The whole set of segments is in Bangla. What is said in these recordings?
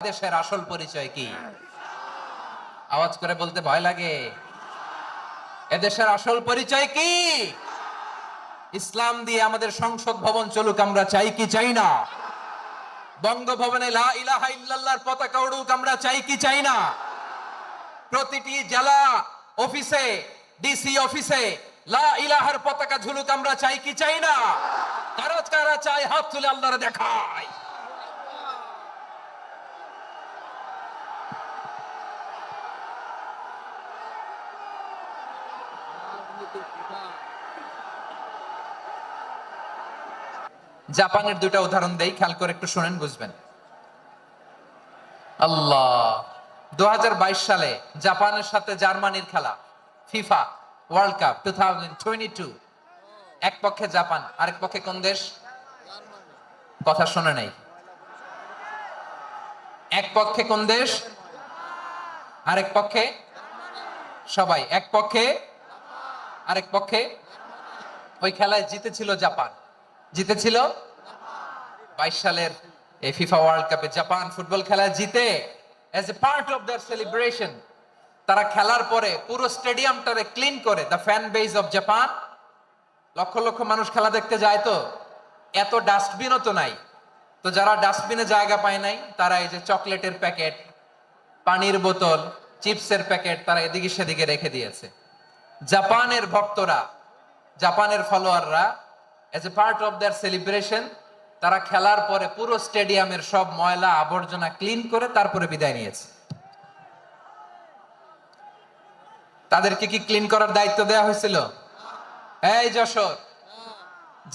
দেশের আসল পরিচয় কি? আওয়াজ করে বলতে ভয় লাগে। এদেশের আসল পরিচয় কি? ইসলাম দিয়ে আমাদের সংসদ ভবন চলুক, আমরা চাই কি চাই না? বঙ্গভবনে লা ইলাহা ইল্লাল্লাহর পতাকা উড়ুক, আমরা চাই কি চাই না? প্রতিটি জেলা অফিসে, ডিসি অফিসে লা ইলাহার পতাকা ঝুলুক, আমরা চাই কি চাই না? কারা কারা চাই হাত তুলে আল্লাহরে দেখায়। জাপানের দুইটা উদাহরণ দেই, খেয়াল করে একটু শুনেন, বুঝবেন। আল্লাহ, 2022 সালে জাপানের সাথে জার্মানির খেলা, ফিফা ওয়ার্ল্ড কাপ 2022। এক পক্ষে জাপান, আরেক পক্ষে কোন দেশ? কথা শোনে নাই। এক পক্ষে কোন দেশ, আরেক পক্ষে? সবাই এক পক্ষে, আরেক পক্ষে। ওই খেলায় জিতেছিল জাপান, জিতেছিল 22 সালের এই ফিফা ওয়ার্ল্ড কাপে জাপান ফুটবল খেলায় জিতে age a part of their celebration তারা খেলার পরে পুরো স্টেডিয়ামটারে ক্লিন করে, the fan base of Japan. Lakh lakh মানুষ খেলা দেখতে যায়, তো এত ডাস্টবিনও তো নাই। তো যারা ডাস্টবিনে জায়গা পায় নাই, তারা এই যে চকলেটের প্যাকেট, পানির বোতল, চিপসের প্যাকেট তারা এদিকে সেদিকে রেখে দিয়েছে। জাপানের ভক্তরা, জাপানের ফলোয়াররা as a part of their celebration তারা খেলার পরে পুরো স্টেডিয়ামের সব ময়লা আবর্জনা ক্লিন করে তারপরে বিদায় নিয়েছে। তাদেরকে কি ক্লিন করার দায়িত্ব দেওয়া হয়েছিল? এই যশোর,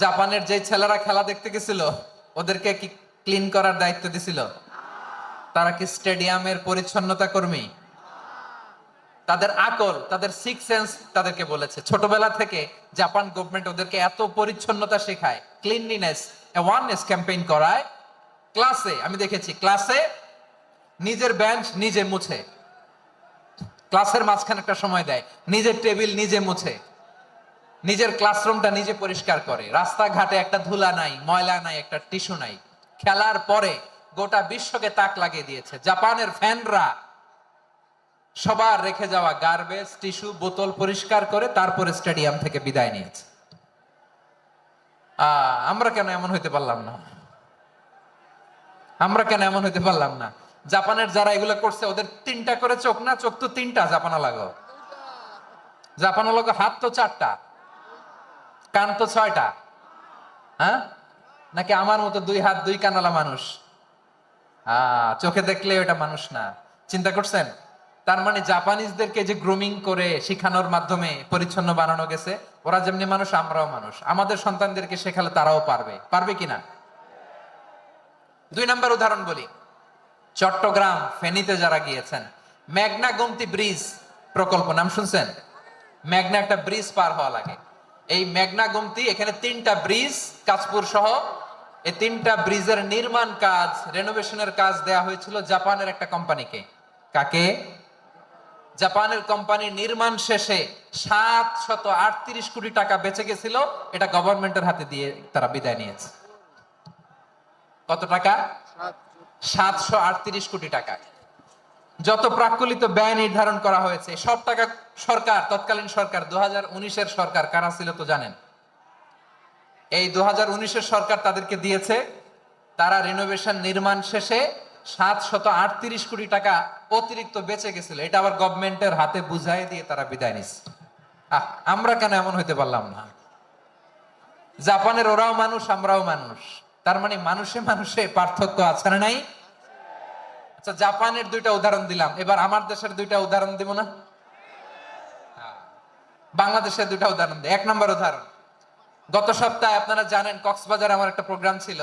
জাপানের যে ছেলেরা খেলা দেখতে গেছিল ওদেরকে কি ক্লিন করার দায়িত্ব দিছিল? তারা কি স্টেডিয়ামের পরিচ্ছন্নতা কর্মী? তাদের আকল, তাদের সিক্স সেন্স তাদেরকে বলেছে। ছোটবেলা থেকে জাপান গভর্নমেন্ট ওদেরকে এত পরিচ্ছন্নতা শেখায়, ক্লিনলিনেস অ্যাওয়ারনেস ক্যাম্পেইন করায়। ক্লাসে আমি দেখেছি, ক্লাসে নিজের বেঞ্চ নিজে মুছে, ক্লাসের মাঝখানে একটা সময় দেয়, নিজের টেবিল নিজে মুছে, নিজের ক্লাসরুমটা নিজে পরিষ্কার করে। রাস্তাঘাটে একটা ধুলা নাই, ময়লা নাই, একটা টিস্যু নাই। খেলার পরে গোটা বিশ্বকে তাক লাগিয়ে দিয়েছে। জাপানের ফ্যানরা সবার রেখে যাওয়া গার্বেজ, টিস্যু, বোতল পরিষ্কার করে তারপরে স্টেডিয়াম থেকে বিদায় নিয়েছে। আমরা কেন এমন হইতে পারলাম না? আমরা কেন এমন হইতে পারলাম না? জাপানের যারা এগুলো করছে ওদের তিনটা করে চোখ না? চোখ তো তিনটা জাপানা লাগো, জাপানা লাগো। হাত তো চারটা, কান তো ছয়টা। হ্যাঁ, নাকি আমার মতো দুই হাত দুই কানালা মানুষ? চোখে দেখলে ওটা মানুষ না। চিন্তা করছেন? তার মানে জাপানিজদেরকে যে গ্রুমিং করে শিখানোর মাধ্যমে পরিচ্ছন্ন বানানো গেছে। ওরা যেমনি মানুষ, আমরাও মানুষ। আমাদের সন্তানদেরকে শেখালে তারাও পারবে, পারবে কিনা? দুই নাম্বার উদাহরণ বলি। চট্টগ্রাম ফেনীতে যারা গিয়েছেন, মেঘনা গোমতী ব্রিজ প্রকল্প নাম শুনছেন? মেঘনা একটা ব্রিজ পার হওয়া লাগে। এই মেঘনা গোমতী, এখানে তিনটা ব্রিজ, কাঁচপুর সহ এই তিনটা ব্রিজের নির্মাণ কাজ, রেনোভেশনের কাজ দেয়া হয়েছিল জাপানের একটা কোম্পানিকে। কাকে? জাপানের কোম্পানির নির্মাণ শেষে 738 কোটি টাকা বেঁচে গেছিল, এটা গভর্নমেন্টের হাতে দিয়ে তারা বিদায় নিয়েছে। কত টাকা? 738 কোটি টাকা। যত প্রাক্কলিত ব্যয় নির্ধারণ করা হয়েছে সব টাকা সরকার, তৎকালীন সরকার 2019-এর সরকার কারা ছিল তো জানেন? এই 2019-এর সরকার তাদেরকে দিয়েছে। তারা রিনোভেশন নির্মাণ শেষে 738 কোটি টাকা অতিরিক্ত বেঁচে গেছিল, এটা আবার গভর্নমেন্টের হাতে বুঝাই দিয়ে তারা বিদায় নিচ্ছে। আমরা কেন এমন হইতে পারলাম না? জাপানের ওরাও মানুষ, আমরাও মানুষ। তার মানে মানুষে মানুষে পার্থক্য আছে না নাই? আচ্ছা, জাপানের দুইটা উদাহরণ দিলাম, এবার আমার দেশের দুইটা উদাহরণ দিব না? বাংলাদেশের দুইটা উদাহরণ দিই। এক নম্বর উদাহরণ, গত সপ্তাহে আপনারা জানেন কক্সবাজার আমার একটা প্রোগ্রাম ছিল,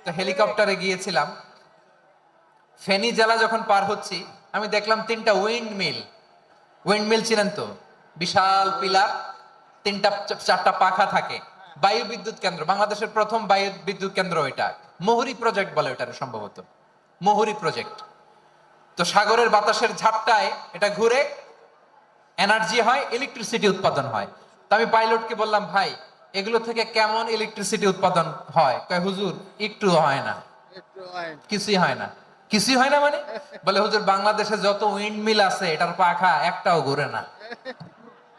তো হেলিকপ্টারে গিয়েছিলাম। ফেনী জেলা যখন পার হচ্ছি, আমি দেখলাম তিনটা উইন্ড মিল। উইন্ড মিল চিনেন তো? বিশাল পিলার, তিনটা চারটা পাখা থাকে। বায়ু বিদ্যুৎ কেন্দ্র, বাংলাদেশের প্রথম বায়ু বিদ্যুৎ কেন্দ্র এটা। মুহুরী প্রজেক্ট বলে ওটা, সম্ভবত মুহুরী প্রজেক্ট। তো সাগরের বাতাসের ঝাপটায় এটা ঘুরে এনার্জি হয়, ইলেকট্রিসিটি উৎপাদন হয়। তো আমি পাইলটকে বললাম, ভাই এগুলো থেকে কেমন ইলেকট্রিসিটি উৎপাদন হয়? কয় হুজুর একটু হয় না, কিছুই হয় না। কিছুই হয় না মানে? বলে হুজুর বাংলাদেশে যত উইন্ড মিল আছে এটার পাখা একটাও ঘুরে না।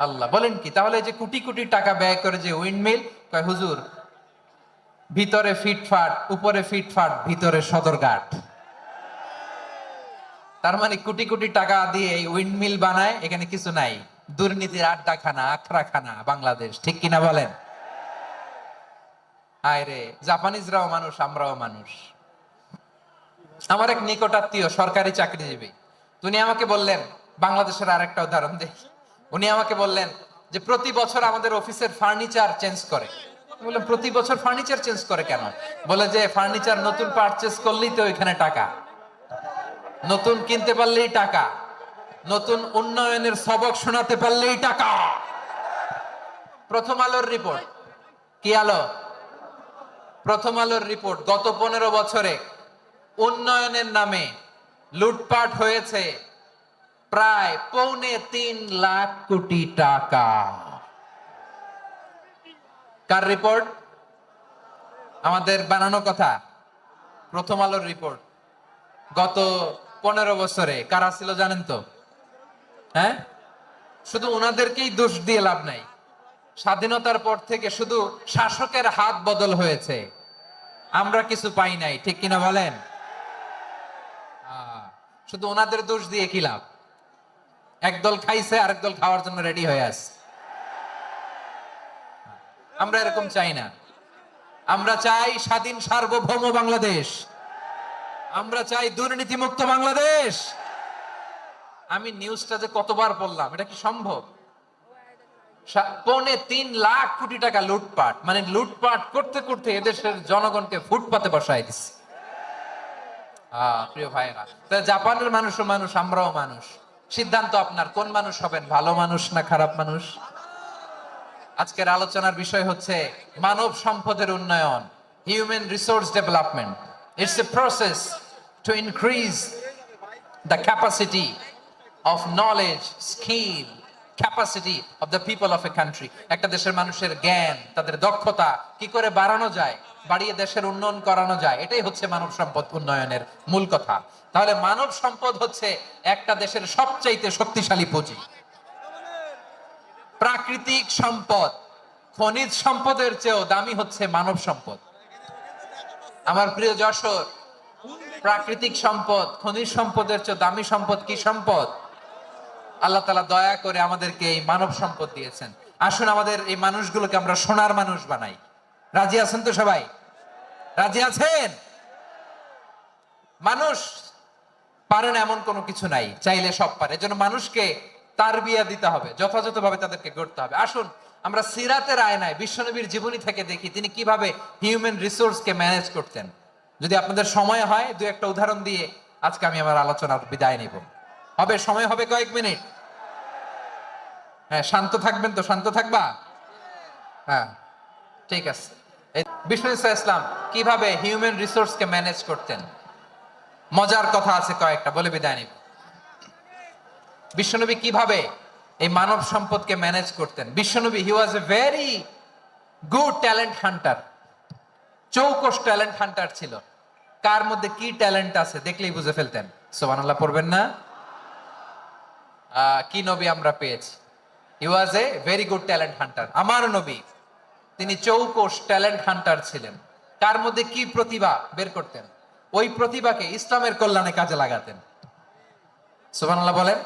আল্লাহ, বলেন কি? তাহলে যে কোটি কোটি টাকা ব্যয় করে যে উইন্ড মিল, কয় হুজুর ভিতরে ফিটফাট, উপরে ফিটফাট, ভিতরে সদরঘাট। তার মানে কোটি কোটি টাকা দিয়ে এই উইন্ড মিল বানায়, এখানে কিছু নাই। দুর্নীতির আড্ডাখানা, আখড়াখানা বাংলাদেশ, ঠিক কিনা বলেন? আয় রে, জাপানিজরাও মানুষ, আমরাও মানুষ। আমার এক নিকটাত্মীয় সরকারি চাকরিজীবী, উনি আমাকে বললেন, বাংলাদেশের আরেকটা উদাহরণ দেখি। উনি আমাকে বললেন যে প্রতি বছর আমাদের অফিসের ফার্নিচার চেঞ্জ করে। আমি বললাম প্রতি বছর ফার্নিচার চেঞ্জ করে কেন? বলে যে ফার্নিচার নতুন পারচেজ করলেই তো ওইখানে টাকা, নতুন কিনতে পারলেই টাকা, নতুন উন্নয়নের সবক শোনাতে পারলেই টাকা। প্রথম আলোর রিপোর্ট, কি আলো? প্রথম আলোর রিপোর্ট, গত 15 বছরে উন্নয়নের নামে লুটপাট হয়েছে প্রায় 2.25 লাখ টাকা। কার রিপোর্ট? আমাদের বানানো কথা। প্রথম আলোর রিপোর্ট। গত 15 বছরে কারা ছিল জানেন তো? হ্যাঁ, শুধু ওনাদেরকেই দোষ দিয়ে লাভ নাই। স্বাধীনতার পর থেকে শুধু শাসকের হাত বদল হয়েছে, আমরা কিছু পাই নাই, ঠিক কিনা বলেন? শুধু ওনাদের দোষ দিয়ে কি লাভ? একদল খাইছে, আরেক দল খাওয়ার জন্য রেডি হয়ে আছে। আমরা এরকম চাই না। আমরা চাই স্বাধীন সার্বভৌম বাংলাদেশ। আমরা চাই দুর্নীতিমুক্ত বাংলাদেশ। আমি নিউজটা যে কতবার পড়লাম, এটা কি সম্ভব? 3.25 লাখ টাকা লুটপাট, মানে লুটপাট করতে করতে এদেশের জনগণকে ফুটপাতে বসায় দিচ্ছে। প্রিয় ভাইরা, জাপানের মানুষও মানুষ, আমরাও মানুষ। সিদ্ধান্ত আপনার, কোন মানুষ হবেন, ভালো মানুষ না খারাপ মানুষ? আজকের আলোচনার বিষয় হচ্ছে মানব সম্পদের উন্নয়ন, human resource development. It's a process to increase the capacity of knowledge, skill, capacity of the people of a country. একটা দেশের মানুষের জ্ঞান, তাদের দক্ষতা কি করে বাড়ানো যায়, বাড়িয়ে দেশের উন্নয়ন করানো যায়, এটাই হচ্ছে মানব সম্পদ উন্নয়নের মূল কথা। তাহলে মানব সম্পদ হচ্ছে একটা দেশের সবচাইতে শক্তিশালী পুঁজি। প্রাকৃতিক সম্পদ, খনিজ সম্পদের চেয়েও দামি হচ্ছে মানব সম্পদ। আমার প্রিয় যশোর, প্রাকৃতিক সম্পদ, খনিজ সম্পদের চেয়ে দামি সম্পদ কি সম্পদ? আল্লাহ তাআলা দয়া করে আমাদেরকে এই মানব সম্পদ দিয়েছেন। আসুন আমাদের এই মানুষগুলোকে আমরা সোনার মানুষ বানাই। রাজি আছেন তো সবাই? রাজি আছেন? মানুষ পারে না এমন কোনো কিছু নাই, চাইলে সব পারে। এজন্য মানুষকে তারবিয়া দিতে হবে, যথাযথভাবে তাদেরকে গড়তে হবে। আসুন আমরা সিরাতের আয়নায় বিশ্বনবীর জীবনী থেকে দেখি তিনি কিভাবে হিউম্যান রিসোর্সকে ম্যানেজ করতেন। যদি আপনাদের সময় হয়, দু একটা উদাহরণ দিয়ে আজকে আমি আমার আলোচনার বিদায় নিব। হবে? সময় হবে কয়েক মিনিট? হ্যাঁ, শান্ত থাকবেন তো? শান্ত থাকবা? হ্যাঁ, ঠিক আছে। বিষ্ণু ইসলাম কিভাবে হিউম্যান রিসোর্সকে ম্যানেজ করতেন, মজার কথা আছে কয়েকটা, বলে বিদায় নিব। বিশ্বনবী কিভাবে এই মানব সম্পদকে ম্যানেজ করতেন? বিশ্বনবী, he was a very good talent hunter, চৌকস ট্যালেন্ট হান্টার ছিল। কার মধ্যে কি ট্যালেন্ট আছে দেখলেই বুঝে ফেলতেন। সুবহানাল্লাহ পড়বেন না? কি নবী আমরা পেয়েছি! He was a very good talent hunter. আমার নবী, তিনি চৌকস ট্যালেন্ট হান্টার ছিলেন। কার মধ্যে কি প্রতিভা বের করতেন, ওই প্রতিভাকে ইসলামের কল্যাণে কাজে লাগাতেন। সুবহানাল্লাহ বলেন।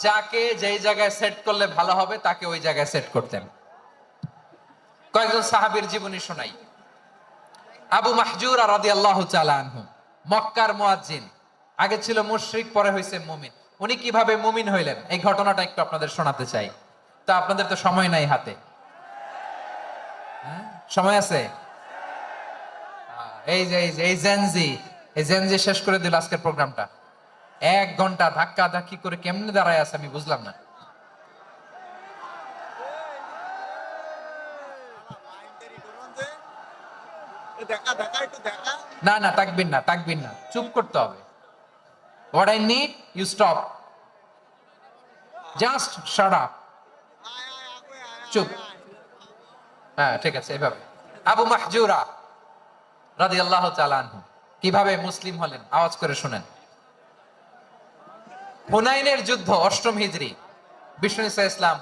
যাকে যেই জায়গায় সেট করলে ভালো হবে তাকে ওই জায়গায় সেট করতেন। কয়েকজন সাহাবীর জীবনী শোনাই। আবু মাহজুরা রাদিয়াল্লাহু তাআলা আনহু, মক্কার মুয়াজ্জিন, আগে ছিল মুশরিক, পরে হইছে মুমিন। উনি কিভাবে মুমিন হইলেন এই ঘটনাটা একটু আপনাদের শোনাতে চাই। তা আপনাদের তো সময় নাই হাতে। সময় আছে? এই জেনজি শেষ করে দিল আজকের প্রোগ্রামটা। 1 ঘন্টা ধাক্কা ধাক্কি করে কেমনে দাঁড়ায় আছে আমি বুঝলাম না। না না, তাকবির না, তাকবির না, চুপ করতে হবে। What I need, you stop. Just shut up. চুপ। হ্যাঁ, ঠিক আছে, এভাবে। আবু মাহজুরা রাদিয়াল্লাহু তাআলা আনহু কিভাবে মুসলিম হলেন আওয়াজ করে শুনেন। হুনাইনের যুদ্ধ 8ম হিজরি, বিষ্ণু ঈসা ইসলাম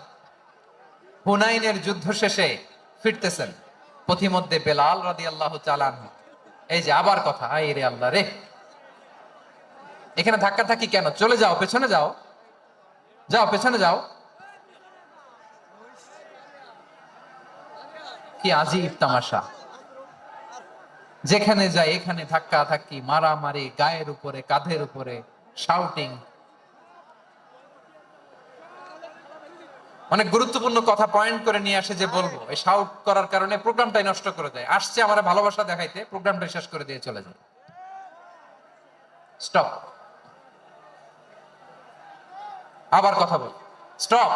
হুনাইনের যুদ্ধ শেষে ফিরতেছেন, পথিমধ্যে বেলাল রাদিয়াল্লাহু তাআলা আনহু, এই যে আবার কথা, আই রে আল্লাহ রে, এখানে ধাক্কা থাকি কেন? চলে যাও, পেছনে যাও, যাও পেছনে যাও। কি আজীব তামাশা, যেখানে যায় এখানে ধাক্কা ধাক্কি, মারামারি, গায়ের উপরে কাঁধের উপরে শাউটিং। অনেক গুরুত্বপূর্ণ কথা পয়েন্ট করে নিয়ে আসে যে বলবো, এই শাউট করার কারণে প্রোগ্রামটাই নষ্ট করে দেয়। আসছে আমার ভালোবাসা দেখাইতে, প্রোগ্রামটা শেষ করে দিয়ে চলে যায়। স্টপ, আবার কথা বল, স্টপ।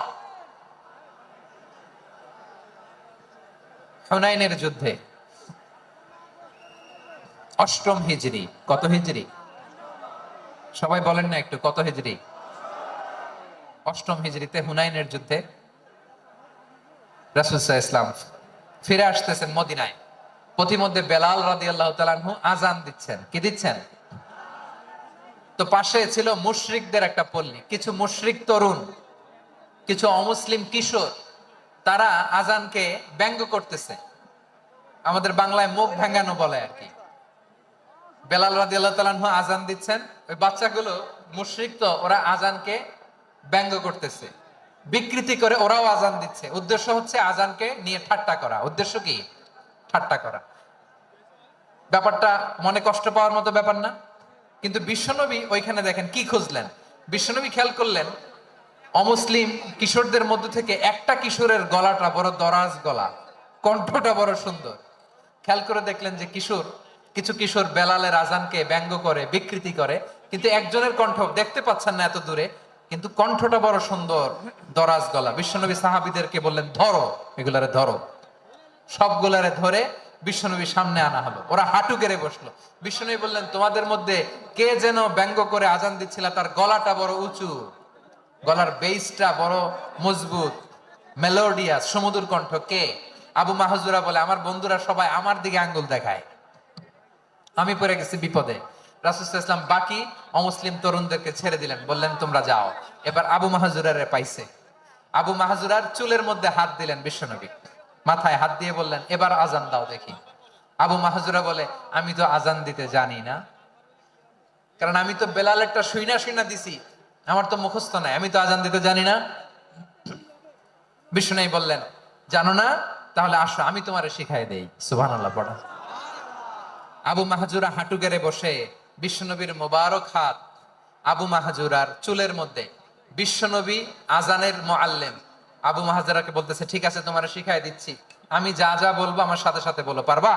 হুনাইনের যুদ্ধে 8ম হিজরি, কত হিজরি সবাই বলেন না একটু, কত হিজরি? 8ম হিজরিতে হুনাইনের যুদ্ধে রাসূল সাল্লাল্লাহু আলাইহি ওয়াসাল্লাম ফিরে আসতেছেন মদিনায়। পথিমধ্যে বেলাল রাদিয়াল্লাহু তাআলা আনহু আযান দিচ্ছেন। কি দিচ্ছেন? তো পাশে ছিল মুশরিকদের একটা পল্লী, কিছু মুশরিক তরুণ, কিছু অমুসলিম কিশোর, তারা আযানকে ব্যঙ্গ করতেছে, আমাদের বাংলায় মুখ ভেঙ্গানো বলে আর কি। বেলাল রাদিয়াল্লাহু তাআলা আনহু আযান দিচ্ছেন, ওই বাচ্চাগুলো মুশরিক, তো ওরা আযানকে ব্যঙ্গ করতেছে, বিকৃতি করে ওরাও আযান দিচ্ছে। উদ্দেশ্য হচ্ছে আযানকে নিয়ে ঠাট্টা করা। উদ্দেশ্য কি? ঠাট্টা করা। ব্যাপারটা মনে কষ্ট পাওয়ার মতো ব্যাপার না? কিন্তু বিশ্বনবী ওইখানে দেখেন কি খুঁজলেন। বিশ্বনবী খেয়াল করলেন অমুসলিম কিশোরদের মধ্যে থেকে একটা কিশোরের গলাটা বড় দরাজ গলা, কণ্ঠটা বড় সুন্দর। খেয়াল করে দেখলেন যে কিছু কিশোর বেলালের আযানকে ব্যঙ্গ করে, বিকৃতি করে, কিন্তু একজনের কণ্ঠ দেখতে পাচ্ছেন না এত দূরে, কিন্তু কণ্ঠটা বড় সুন্দর, দরাজ গলা। বিশ্বনবী সাহাবীদেরকে বললেন, ধরো এগুলারে, ধরো। সবগুলারে ধরে বিশ্বনবীর সামনে আনা হলো। ওরা হাঁটু গেড়ে বসলো। বিশ্বনবী বললেন, তোমাদের মধ্যে কে যেন ব্যঙ্গ করে আযান দিচ্ছিল, তার গলাটা বড় উঁচু, গলার বেসটা বড় মজবুত, মেলোডিয়াস, সুমধুর কণ্ঠ। কে? আবু মাহজুরা বলে, আমার বন্ধুরা সবাই আমার দিকে আঙ্গুল দেখায়, আমি পড়ে গেছি বিপদে। রাসূল সাল্লাল্লাহু আলাইহি ওয়াসাল্লাম বাকি অমুসলিম তরুণদেরকে ছেড়ে দিলেন, বললেন তোমরা যাও। এবার আবু মাহজুরারে পাইছে। আবু মাহজুরার চুলের মধ্যে হাত দিলেন বিশ্বনবী, মাথায় হাত দিয়ে বললেন, এবার আযান দাও দেখি। আবু মাহজুরা বলে, আমি তো আযান দিতে জানি না, কারণ আমি তো বেলালেরটা শুইনা শুইনা দিছি, আমার তো মুখস্থ নাই, আমি তো আযান দিতে জানি না। বিশ্বনবী বললেন, জানো না? তাহলে আসো আমি তোমারে শিখাই দেই। সুবহানাল্লাহ পড়া। আবু মাহজুরা হাঁটু গেড়ে বসে, বিশ্বনবীর মোবারক হাত আবু মাহজুরার চুলের মধ্যে। বিশ্বনবী আযানের মুআল্লিম আবু মাহজুরাকে বলতেছে, ঠিক আছে তোমারে শিখাই দিচ্ছি, আমি যা যা বলবো আমার সাথে সাথে বলো, পারবা?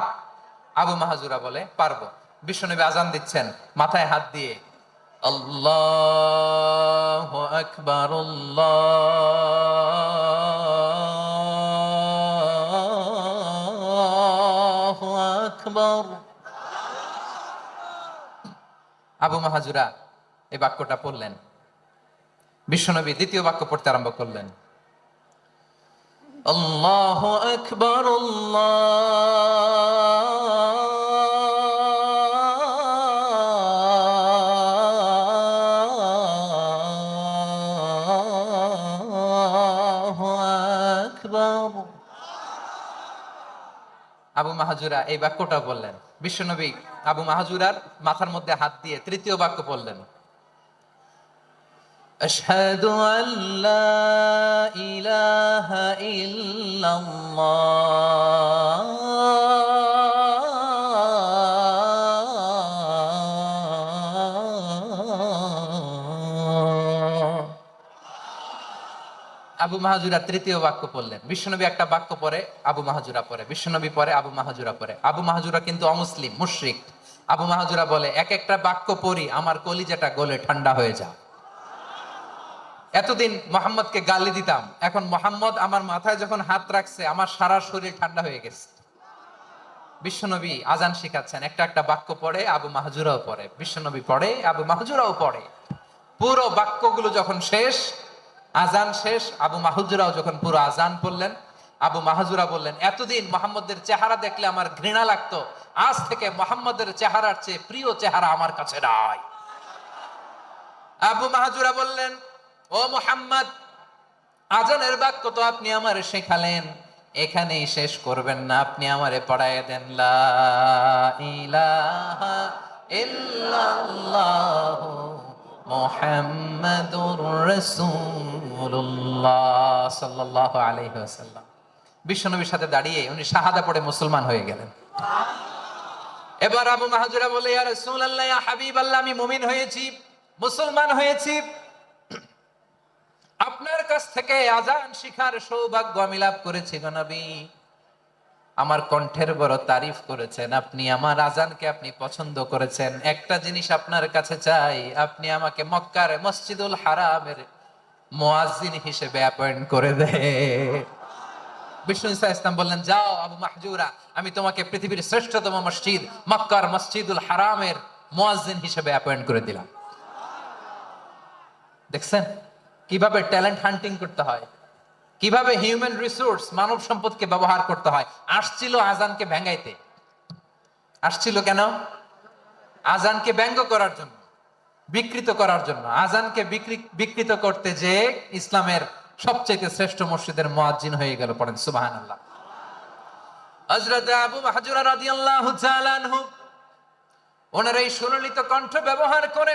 আবু মাহজুরা বলে, পারবো। বিশ্বনবী আযান দিচ্ছেন, মাথায় হাত দিয়ে আল্লাহু আকবার, আল্লাহু আকবার। আবু মাহজুরা এই বাক্যটা পড়লেন। বিশ্বনবী দ্বিতীয় বাক্য পড়তে আরম্ভ করলেন, আল্লাহু আকবার, আল্লাহু আকবার। আবু মাহজুরা এই বাক্যটা বললেন। বিশ্বনবী আবু মাহজুরার মাথার মধ্যে হাত দিয়ে তৃতীয় বাক্য বললেন, আশহাদু আল্লা ইলাহা ইল্লাল্লাহ। আবু মাহজুরা তৃতীয় বাক্য পড়লেন। বিশ্বনবী একটা বাক্য পরে আবু মাহজুরা পরে, বিশ্বনবী পরে আবু মাহজুরা পরে। আবু মাহজুরা কিন্তু অমুসলিম, মুশরিক। আবু মাহজুরা বলে, এক একটা বাক্য পড়ি আমার কলিজাটা গলে ঠান্ডা হয়ে যায়। এতদিন মোহাম্মদকে গালি দিতাম, এখন মোহাম্মদ আমার মাথায় যখন হাত রাখছে আমার সারা শরীর ঠান্ডা হয়ে গেছে। বিশ্বনবী আযান শিখাচ্ছেন, একটা একটা বাক্য পড়ে আবু মাহজুরাও পড়ে, বিশ্বনবী পড়ে আবু মাহজুরাও পড়ে। পুরো বাক্যগুলো যখন শেষ, আযান শেষ, আবু মাহজুরাও যখন পুরো আযান পড়লেন, আবু মাহজুরা বললেন, এতদিন মোহাম্মদের চেহারা দেখলে আমার ঘৃণা লাগতো, আজ থেকে মোহাম্মদের চেহারার চেয়ে প্রিয় চেহারা আমার কাছে নাই। আবু মাহজুরা বললেন, ও মুহাম্মদ, আজানের বাক্য তো আপনি আমারে শেখালেন, এখানেই শেষ করবেন না, আপনি আমারে পড়ায় দেন, লা ইলাহা ইল্লাল্লাহু মুহাম্মাদুর রাসূলুল্লাহ সাল্লাল্লাহু আলাইহি ওয়াসাল্লাম। বিশ্বনবীর সাথে দাঁড়িয়ে উনি শাহাদা পড়ে মুসলমান হয়ে গেলেন। এবার আবু মাহজুরা বলে, ইয়া রাসূলুল্লাহ, ইয়া হাবিবাল্লাহ, আমি মুমিন হয়েছি, মুসলমান হয়েছি, আপনার কাছ থেকে আজান শিখার সৌভাগ্য আমি লাভ করেছি গো নবী। আমার কণ্ঠের বড় তারিফ করেছেন, আপনি আমার আজানকে আপনি পছন্দ করেছেন। একটা জিনিস আপনার কাছে চাই, আপনি আমাকে মক্কার মসজিদুল হারামের মুয়াজ্জিন হিসেবে অ্যাপয়েন্ট করে দে। বিষ্ণু ঈসা ইসলাম বললেন, যাও আবু মাহজুরা, আমি তোমাকে পৃথিবীর শ্রেষ্ঠতম মসজিদ মক্কার মসজিদুল হারামের মুয়াজ্জিন হিসেবে অ্যাপয়েন্ট করে দিলাম। দেখছেন কিভাবে ট্যালেন্ট হান্টিং করতে হয়, কিভাবে হিউম্যান রিসোর্স মানব সম্পদকে ব্যবহার করতে হয়। আসছিল আজানকে ভেঙ্গাইতে, আসছিল কেন? আজানকে ব্যঙ্গ করার জন্য, বিকৃত করার জন্য। আজানকে বিকৃত করতে যে ইসলামের সবচেয়ে শ্রেষ্ঠ মসজিদের মুয়াজ্জিন হয়ে গেল। পড়েন সুবহানাল্লাহ। হযরত আবু মাহজুরা রাদিয়াল্লাহু তাআলা আনহু ওনার এই সুললিত কণ্ঠ ব্যবহার করে